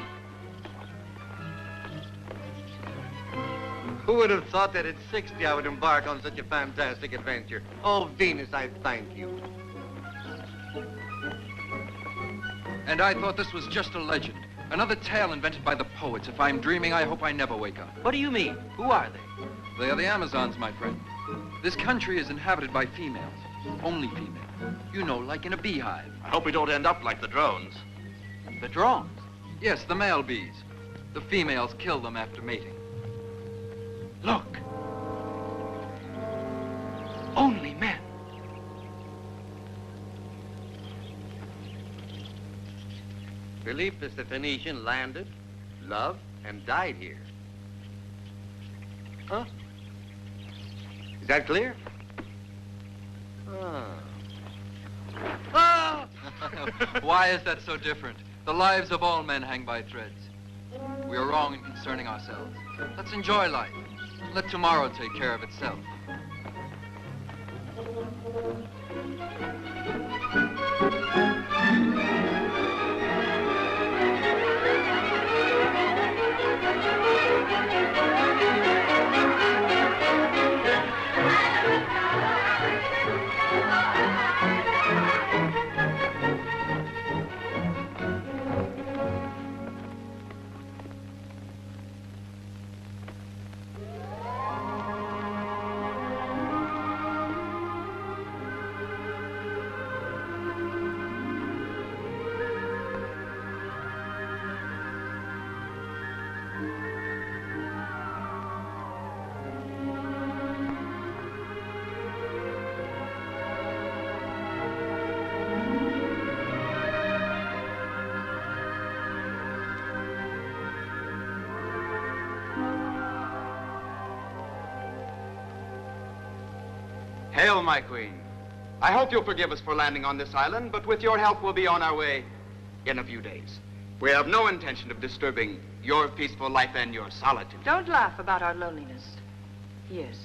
Who would have thought that at 60 I would embark on such a fantastic adventure? Oh, Venus, I thank you. And I thought this was just a legend. Another tale invented by the poets. If I'm dreaming, I hope I never wake up. What do you mean? Who are they? They are the Amazons, my friend. This country is inhabited by females. Only females. You know, like in a beehive. I hope we don't end up like the drones. The drones? Yes, the male bees. The females kill them after mating. Look. Only men. Philippus the Phoenician landed, loved, and died here. Huh? Is that clear? Ah. Why is that so different? The lives of all men hang by threads. We are wrong in concerning ourselves. Let's enjoy life. Let tomorrow take care of itself. Hail, my queen. I hope you'll forgive us for landing on this island, but with your help, we'll be on our way in a few days. We have no intention of disturbing your peaceful life and your solitude. Don't laugh about our loneliness. Yes,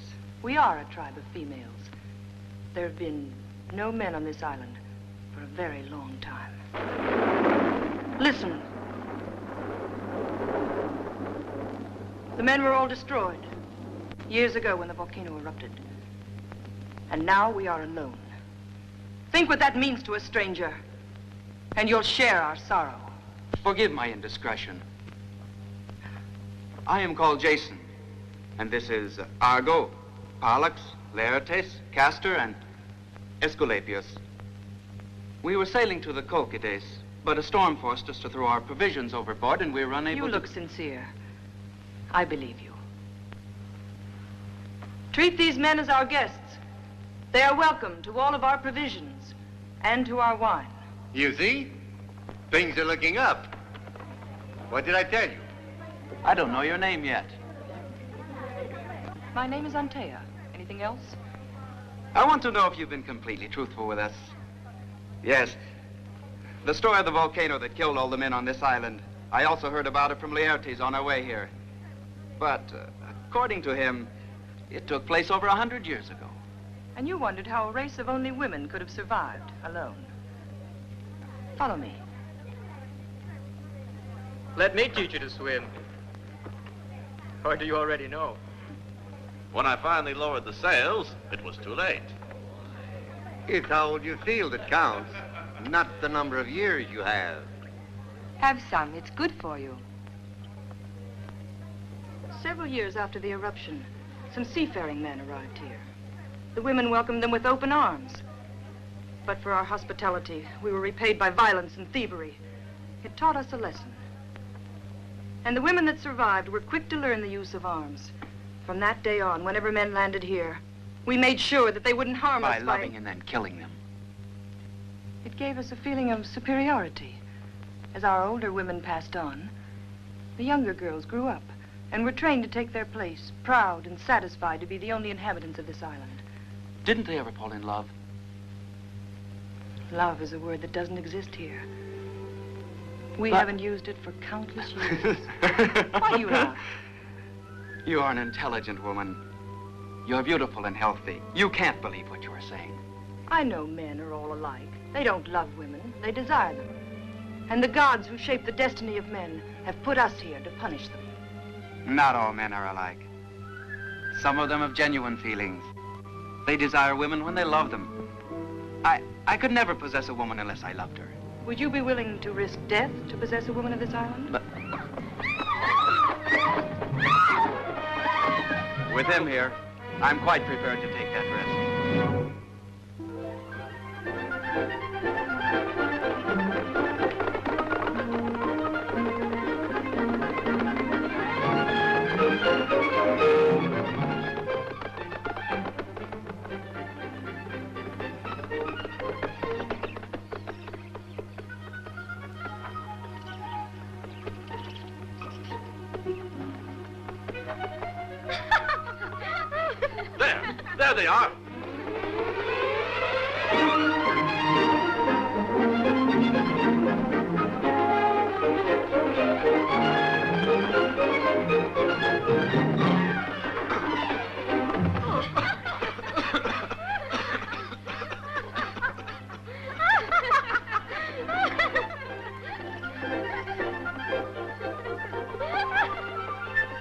we are a tribe of females. There have been no men on this island for a very long time. Listen. The men were all destroyed years ago when the volcano erupted. And now we are alone. Think what that means to a stranger, and you'll share our sorrow. Forgive my indiscretion. I am called Jason, and this is Argo, Pollux, Laertes, Castor, and Aesculapius. We were sailing to the Colchis, but a storm forced us to throw our provisions overboard, and we were unable You look sincere. I believe you. Treat these men as our guests. They are welcome to all of our provisions and to our wine. You see? Things are looking up. What did I tell you? I don't know your name yet. My name is Antea. Anything else? I want to know if you've been completely truthful with us. Yes. The story of the volcano that killed all the men on this island. I also heard about it from Laertes on our way here. But according to him, it took place over 100 years ago. And you wondered how a race of only women could have survived alone. Follow me. Let me teach you to swim. Or do you already know? When I finally lowered the sails, it was too late. It's how old you feel that counts, not the number of years you have. Have some. It's good for you. Several years after the eruption, some seafaring men arrived here. The women welcomed them with open arms. But for our hospitality, we were repaid by violence and thievery. It taught us a lesson. And the women that survived were quick to learn the use of arms. From that day on, whenever men landed here, we made sure that they wouldn't harm us by loving and then killing them. It gave us a feeling of superiority. As our older women passed on, the younger girls grew up and were trained to take their place, proud and satisfied to be the only inhabitants of this island. Didn't they ever fall in love? Love is a word that doesn't exist here. We haven't used it for countless years. Why do you laugh? You are an intelligent woman. You're beautiful and healthy. You can't believe what you're saying. I know men are all alike. They don't love women. They desire them. And the gods who shape the destiny of men have put us here to punish them. Not all men are alike. Some of them have genuine feelings. They desire women when they love them. I could never possess a woman unless I loved her. Would you be willing to risk death to possess a woman of this island? With him here, I'm quite prepared to take that risk. There they are.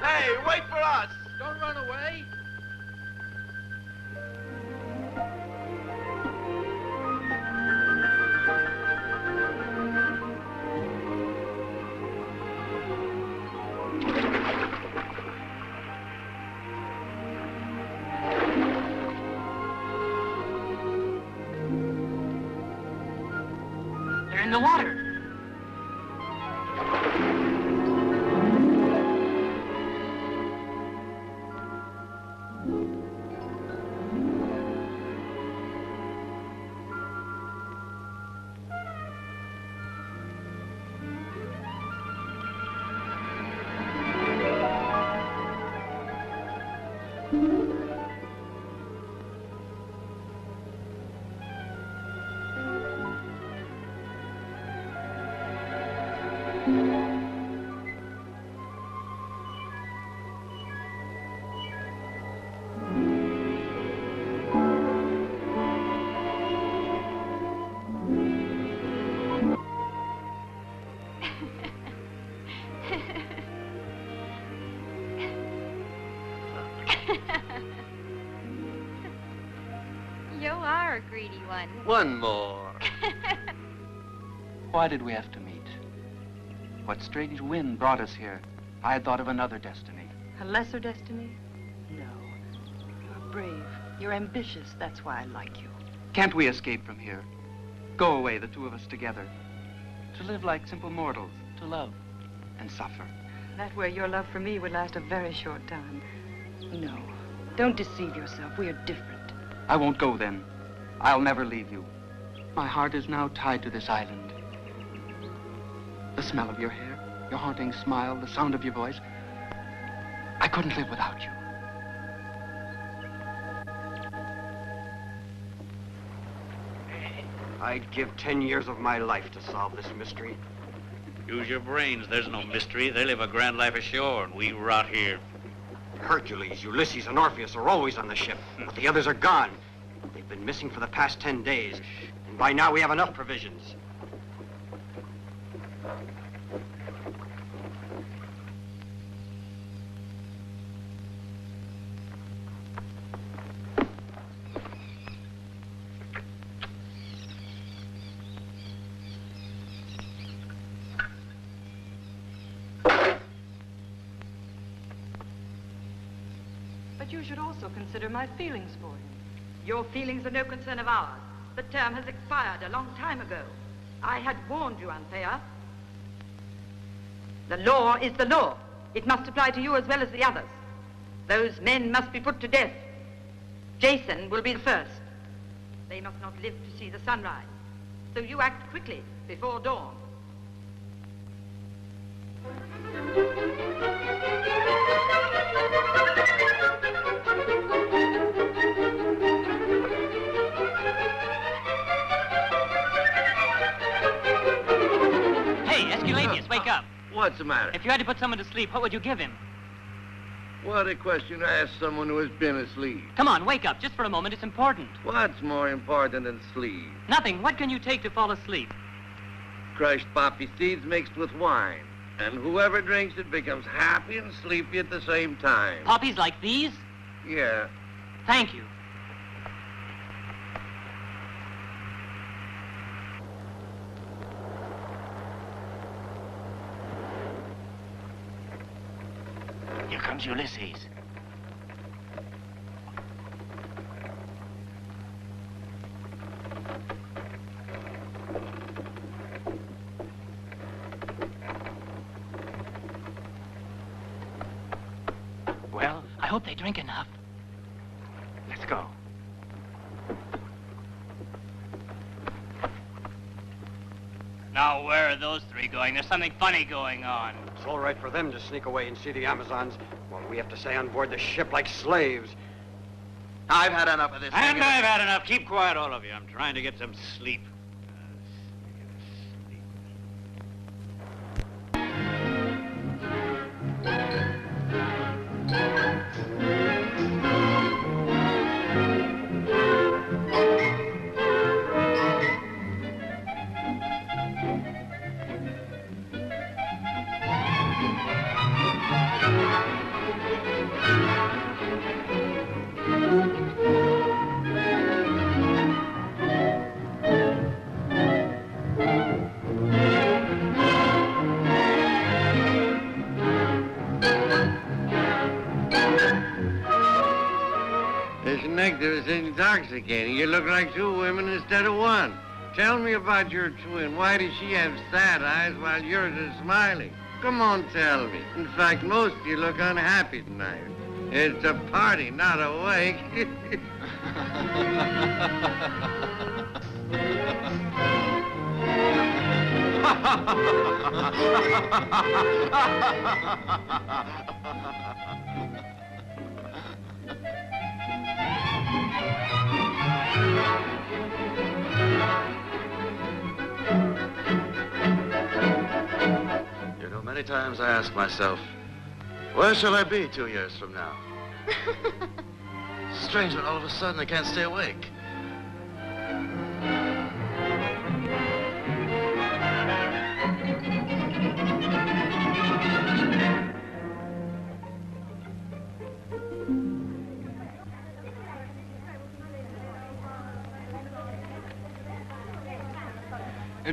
Hey, wait for us! Don't run away. They're in the water. You are a greedy one. One more. Why did we have to meet? What strange wind brought us here? I had thought of another destiny. A lesser destiny? No. You're brave. You're ambitious. That's why I like you. Can't we escape from here? Go away, the two of us together. To live like simple mortals, to love and suffer. That way your love for me would last a very short time. No. Don't deceive yourself. We are different. I won't go then. I'll never leave you. My heart is now tied to this island. The smell of your hair, your haunting smile, the sound of your voice. I couldn't live without you. I'd give 10 years of my life to solve this mystery. Use your brains. There's no mystery. They live a grand life ashore, and we rot here. Hercules, Ulysses, and Orpheus are always on the ship, but the others are gone. They've been missing for the past 10 days, and by now we have enough provisions. But you should also consider my feelings for him. Your feelings are no concern of ours. The term has expired a long time ago. I had warned you, Anthea. The law is the law. It must apply to you as well as the others. Those men must be put to death. Jason will be the first. They must not live to see the sunrise. So you act quickly, before dawn. Hey, Aesculapius, wake up. What's the matter? If you had to put someone to sleep, what would you give him? What a question to ask someone who has been asleep. Come on, wake up. Just for a moment. It's important. What's more important than sleep? Nothing. What can you take to fall asleep? Crushed poppy seeds mixed with wine. And whoever drinks it becomes happy and sleepy at the same time. Poppies like these? Yeah. Thank you. Here comes Ulysses. hope they drink enough. Let's go. Now, where are those three going? There's something funny going on. It's all right for them to sneak away and see the Amazons, while we have to stay on board the ship like slaves. I've had enough of this. And I've had enough. Keep quiet, all of you. I'm trying to get some sleep. This nectar is intoxicating. You look like two women instead of one. Tell me about your twin. Why does she have sad eyes while yours is smiling? Come on, tell me. In fact, most of you look unhappy tonight. It's a party, not a wake. You know, many times I ask myself, where shall I be 2 years from now? It's strange when all of a sudden I can't stay awake.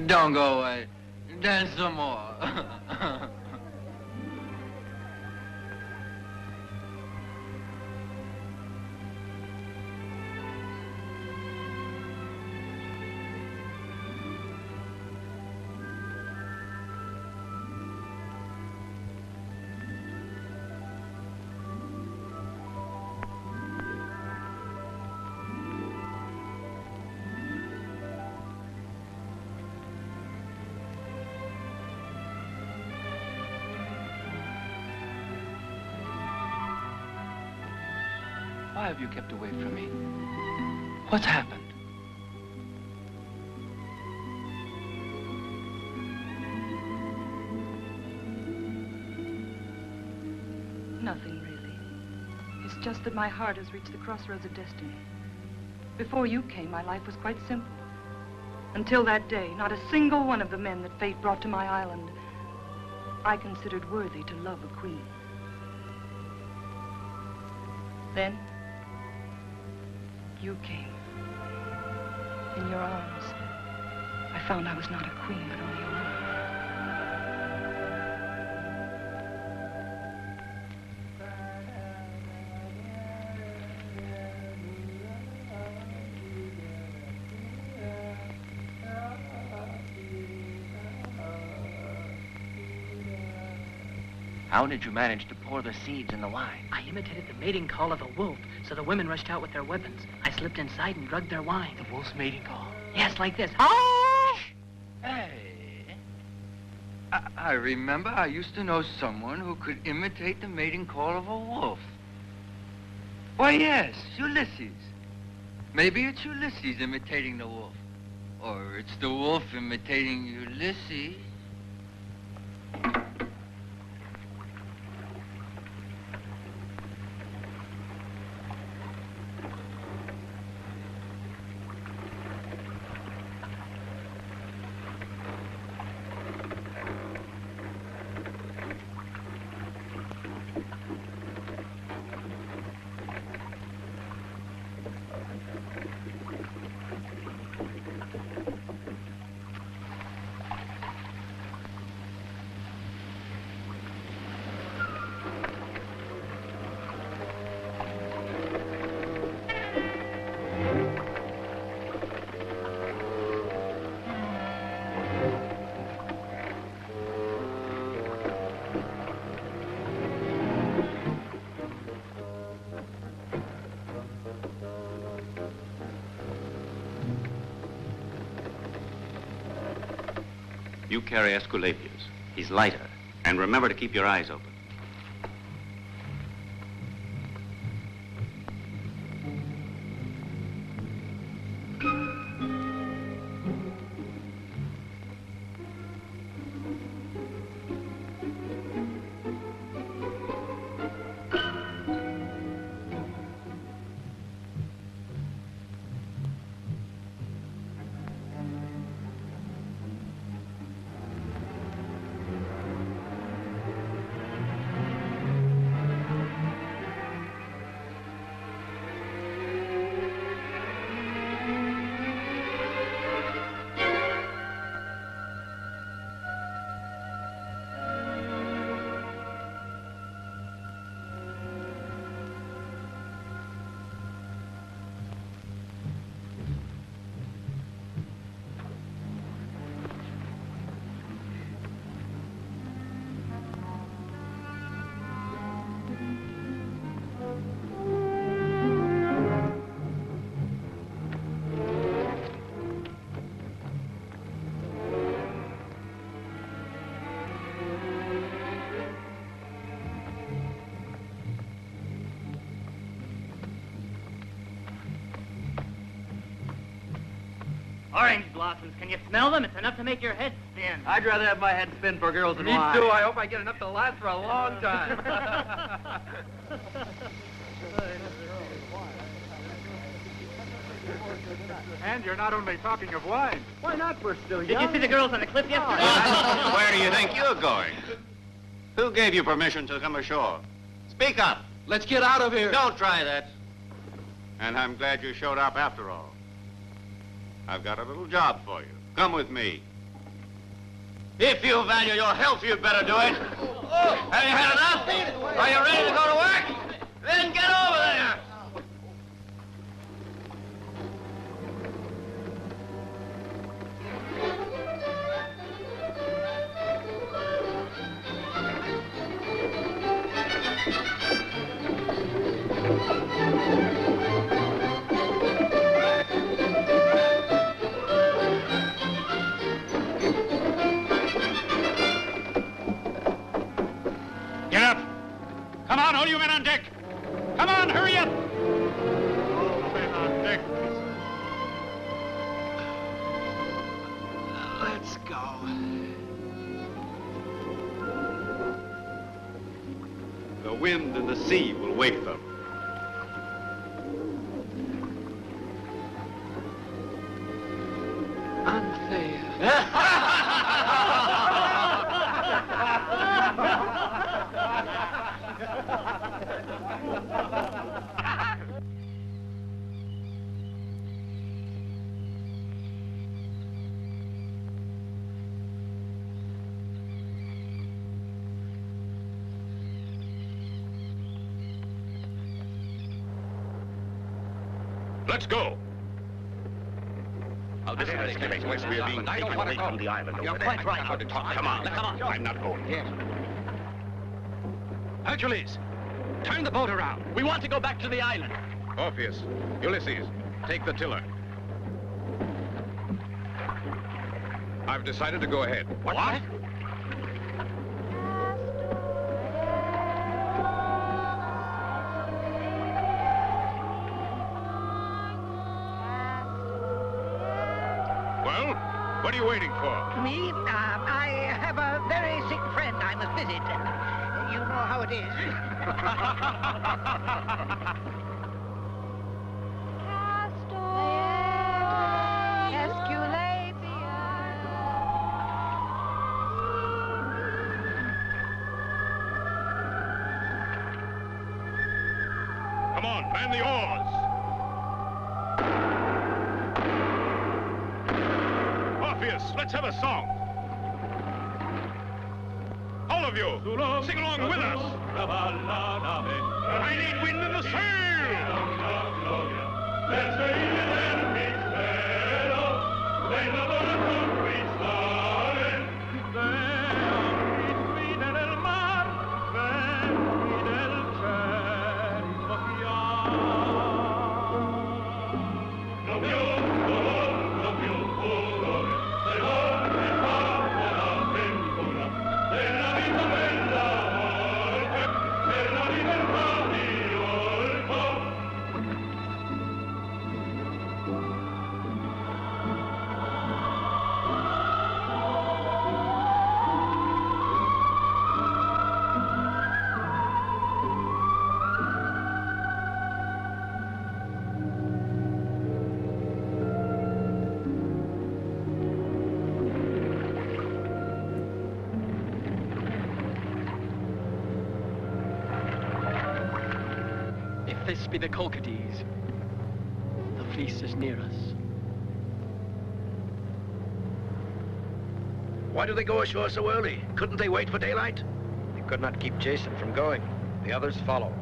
Don't go away. Dance some more. Why have you kept away from me? What's happened? Nothing, really. It's just that my heart has reached the crossroads of destiny. Before you came, my life was quite simple. Until that day, not a single one of the men that fate brought to my island I considered worthy to love a queen. Then, you came. In your arms, I found I was not a queen, but only a woman. How did you manage to pour the seeds in the wine? I imitated the mating call of a wolf, so the women rushed out with their weapons. I slipped inside and drugged their wine. The wolf's mating call? Yes, like this. Oh! Hey. I remember I used to know someone who could imitate the mating call of a wolf. Why, yes, Ulysses. Maybe it's Ulysses imitating the wolf. Or it's the wolf imitating Ulysses. You carry Aesculapius. He's lighter. And remember to keep your eyes open. Orange blossoms. Can you smell them? It's enough to make your head spin. I'd rather have my head spin for girls than wine. Me too. I hope I get enough to last for a long time. And you're not only talking of wine. Why not? We're still Did young. you see the girls on the cliff yesterday? Where do you think you're going? Who gave you permission to come ashore? Speak up. Let's get out of here. Don't try that. And I'm glad you showed up after all. I've got a little job for you. Come with me. If you value your health, you'd better do it. Have you had enough? Are you ready to go to work? Then get over there. Get up! Come on, all you men on deck! Come on, hurry up! All men on deck. Let's go. The wind and the sea will wake them. Let's go. This is West. We are being taken away from the island over there. You're quite right. How to talk. Come on. I'm not going. Yes. Hercules, turn the boat around. We want to go back to the island. Orpheus, Ulysses, take the tiller. I've decided to go ahead. What? Well, what are you waiting for? Me? I have a very sick friend I must visit. You know how it is. Come on, man the oars. Orpheus, let's have a song. All of you, sing along with us. I need wind in the sail. Let's sail and meet fellow. They love our country starring. Ven del mar, ven del cielo no più colore, se non mi fa This be the Colchis. The fleece is near us. Why do they go ashore so early? Couldn't they wait for daylight? They could not keep Jason from going. The others follow.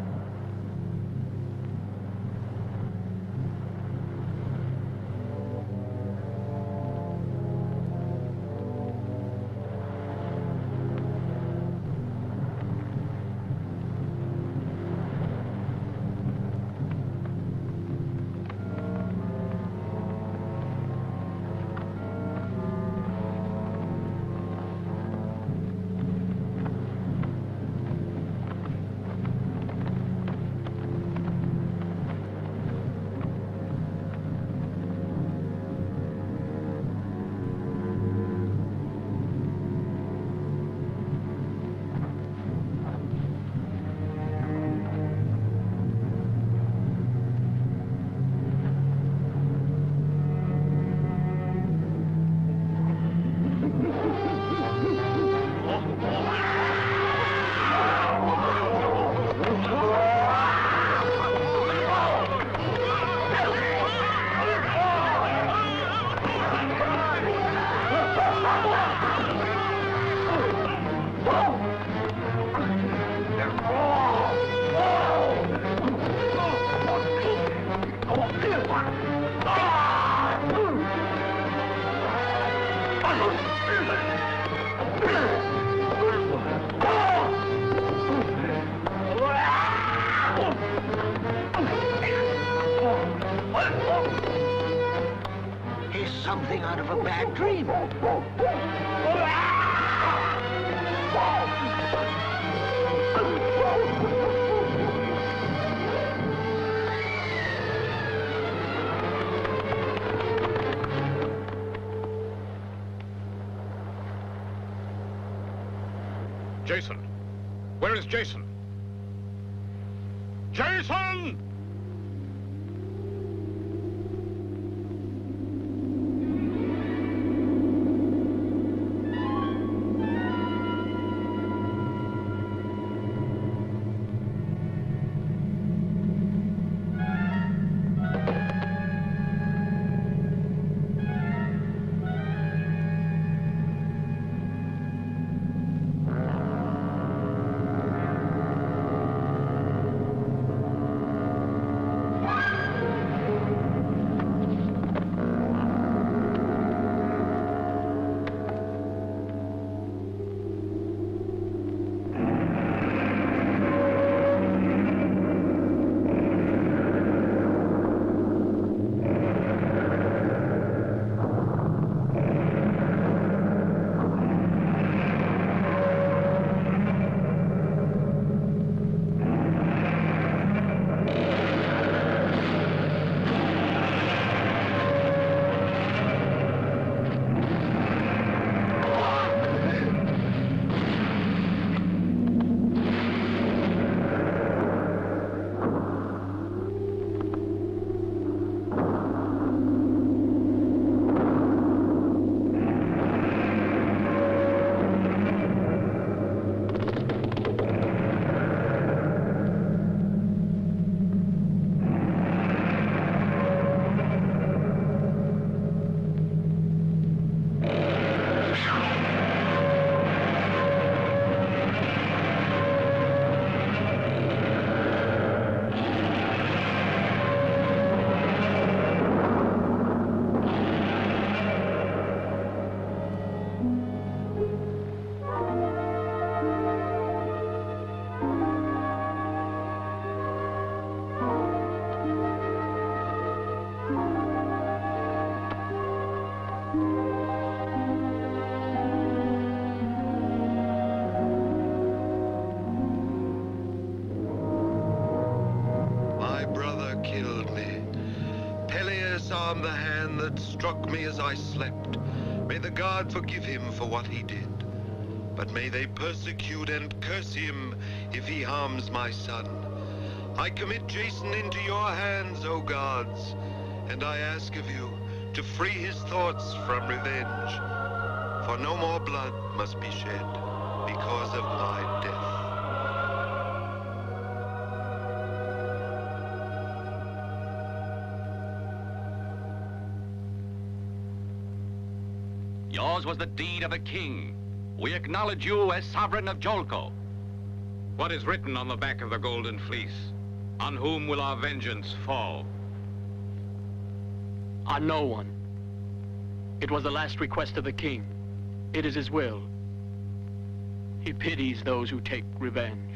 Is something out of a bad dream? Jason! Where is Jason? Jason! Arm the hand that struck me as I slept. May the God forgive him for what he did. But may they persecute and curse him if he harms my son. I commit Jason into your hands, O gods, and I ask of you to free his thoughts from revenge. For no more blood must be shed because of my death. Yours was the deed of a king. We acknowledge you as sovereign of Jolco. What is written on the back of the Golden Fleece? On whom will our vengeance fall? On no one. It was the last request of the king. It is his will. He pities those who take revenge.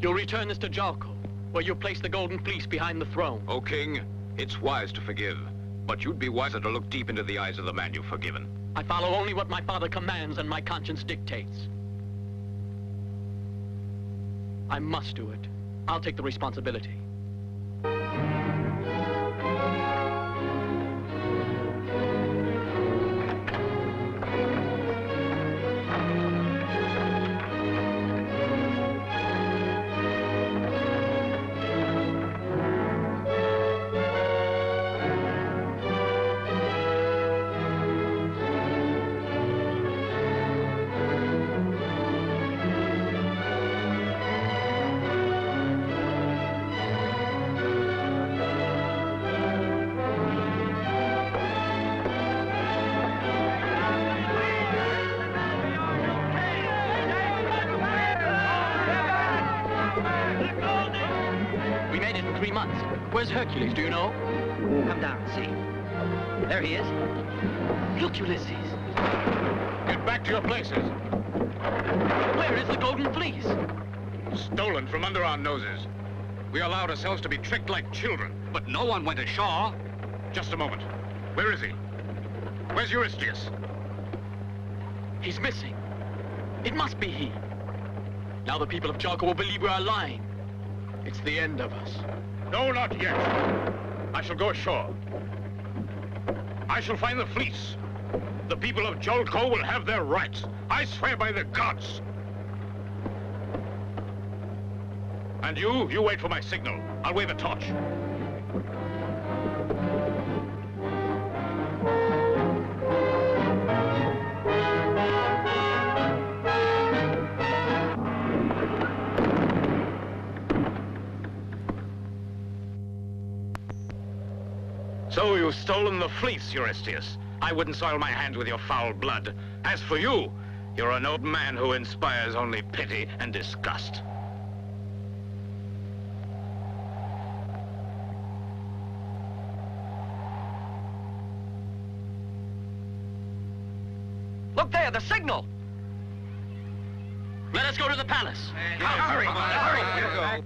You'll return this to Jolco, where you'll place the Golden Fleece behind the throne. O king, it's wise to forgive, but you'd be wiser to look deep into the eyes of the man you've forgiven. I follow only what my father commands and my conscience dictates. I must do it. I'll take the responsibility. Where's Hercules, do you know? Come down and see. There he is. Look, Ulysses. Get back to your places. Where is the Golden Fleece? Stolen from under our noses. We allowed ourselves to be tricked like children, but no one went ashore. Just a moment. Where is he? Where's Eurystheus? He's missing. It must be he. Now the people of Jolco will believe we are lying. It's the end of us. No, not yet. I shall go ashore. I shall find the fleece. The people of Jolco will have their rights. I swear by the gods. And you wait for my signal. I'll wave a torch. So you've stolen the fleece, Eurystheus. I wouldn't soil my hands with your foul blood. As for you, you're an old man who inspires only pity and disgust. Look there, the signal! Let us go to the palace. Hurry! Hurry!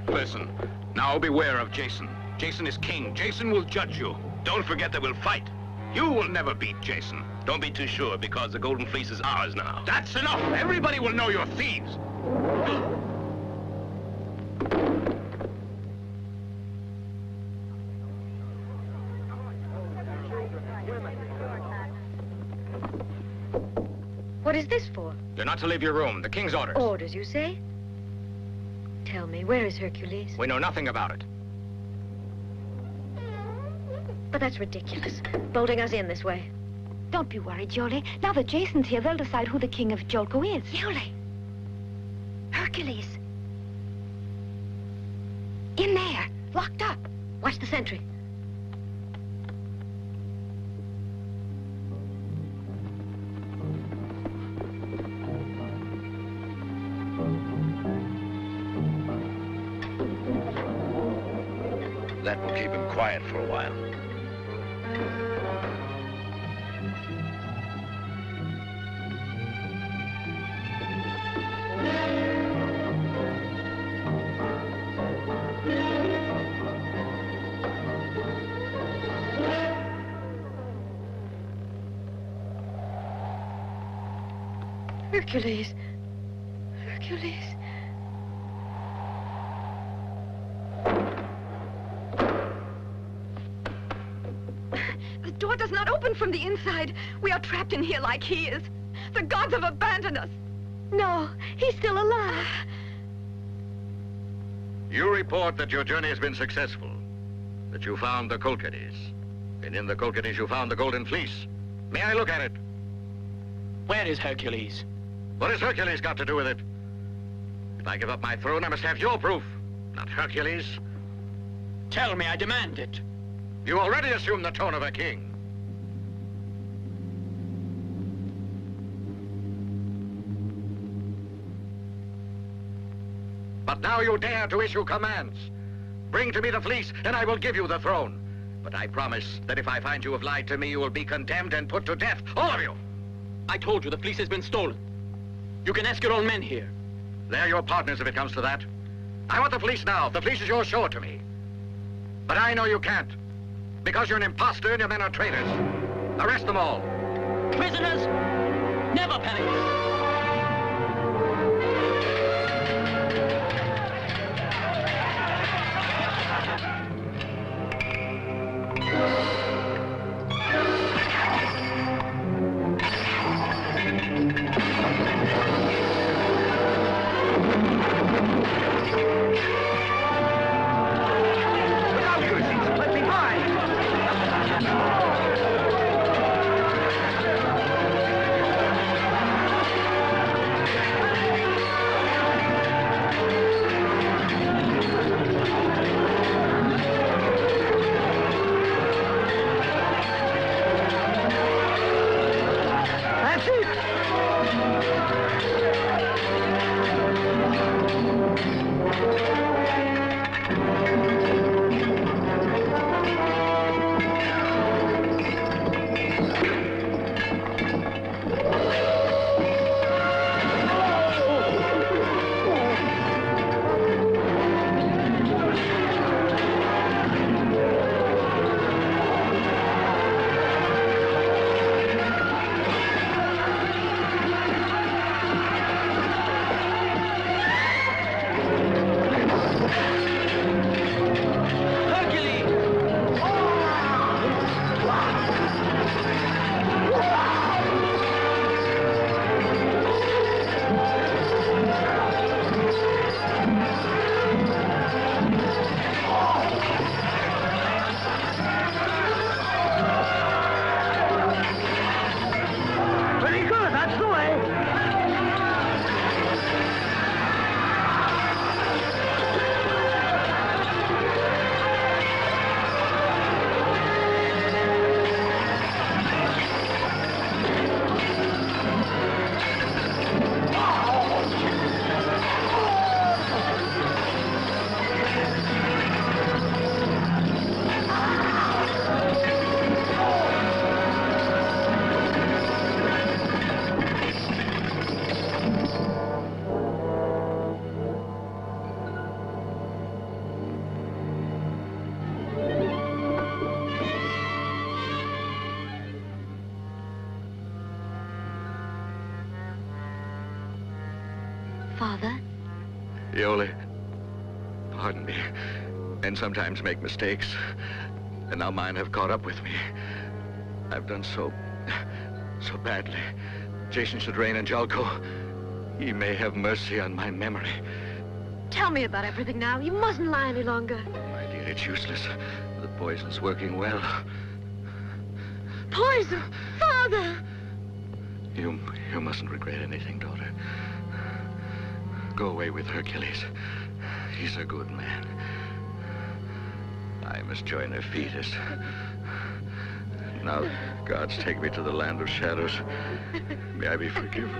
Listen, now beware of Jason. Jason is king. Jason will judge you. Don't forget that we'll fight. You will never beat Jason. Don't be too sure, because the Golden Fleece is ours now. That's enough! Everybody will know you're thieves! What is this for? You're not to leave your room. The king's orders. Orders, you say? Tell me, where is Hercules? We know nothing about it. But that's ridiculous, bolting us in this way. Don't be worried, Iole. Now that Jason's here, they'll decide who the king of Jolco is. Iole! Hercules! In there, locked up. Watch the sentry. That will keep him quiet for a while. Hercules. Hercules. The door does not open from the inside. We are trapped in here like he is. The gods have abandoned us. No, he's still alive. You report that your journey has been successful, that you found the Colchis, and in the Colchis you found the Golden Fleece. May I look at it? Where is Hercules? What has Hercules got to do with it? If I give up my throne, I must have your proof, not Hercules. Tell me, I demand it. You already assume the tone of a king. But now you dare to issue commands. Bring to me the fleece, and I will give you the throne. But I promise that if I find you have lied to me, you will be condemned and put to death, all of you. I told you the fleece has been stolen. You can ask your own men here. They're your partners if it comes to that. I want the fleece now. If the fleece is yours, show it to me. But I know you can't. Because you're an imposter and your men are traitors. Arrest them all. Prisoners, never panic. Father? Iole, pardon me. Men sometimes make mistakes, and now mine have caught up with me. I've done so badly. Jason should reign in Jolco. He may have mercy on my memory. Tell me about everything now. You mustn't lie any longer. My dear, it's useless. The poison's working well. Poison! Father! You mustn't regret anything, daughter. Go away with Hercules. He's a good man. I must join Iphitus. Now, gods take me to the land of shadows. May I be forgiven.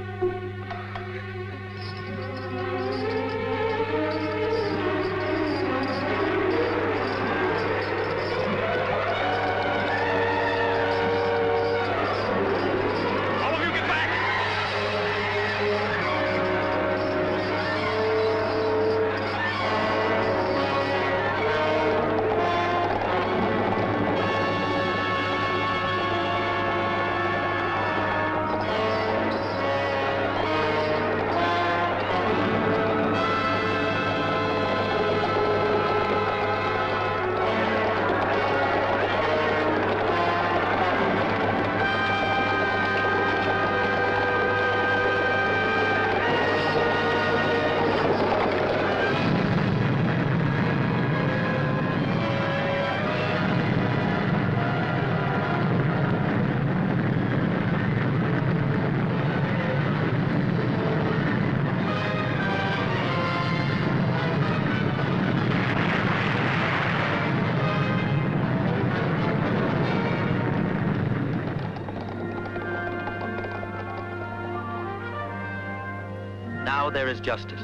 Now there is justice,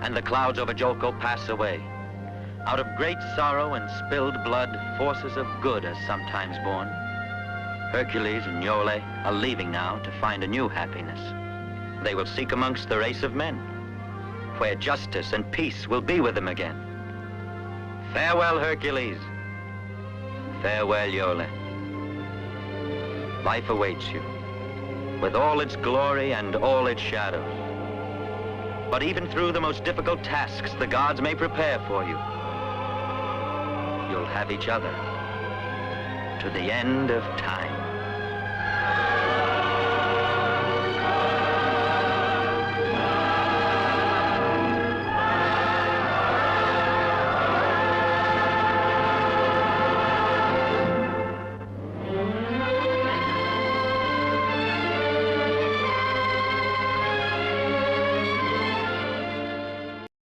and the clouds over Jolco pass away. Out of great sorrow and spilled blood, forces of good are sometimes born. Hercules and Iole are leaving now to find a new happiness. They will seek amongst the race of men, where justice and peace will be with them again. Farewell, Hercules. Farewell, Iole. Life awaits you, with all its glory and all its shadows. But even through the most difficult tasks the gods may prepare for you, you'll have each other to the end of time.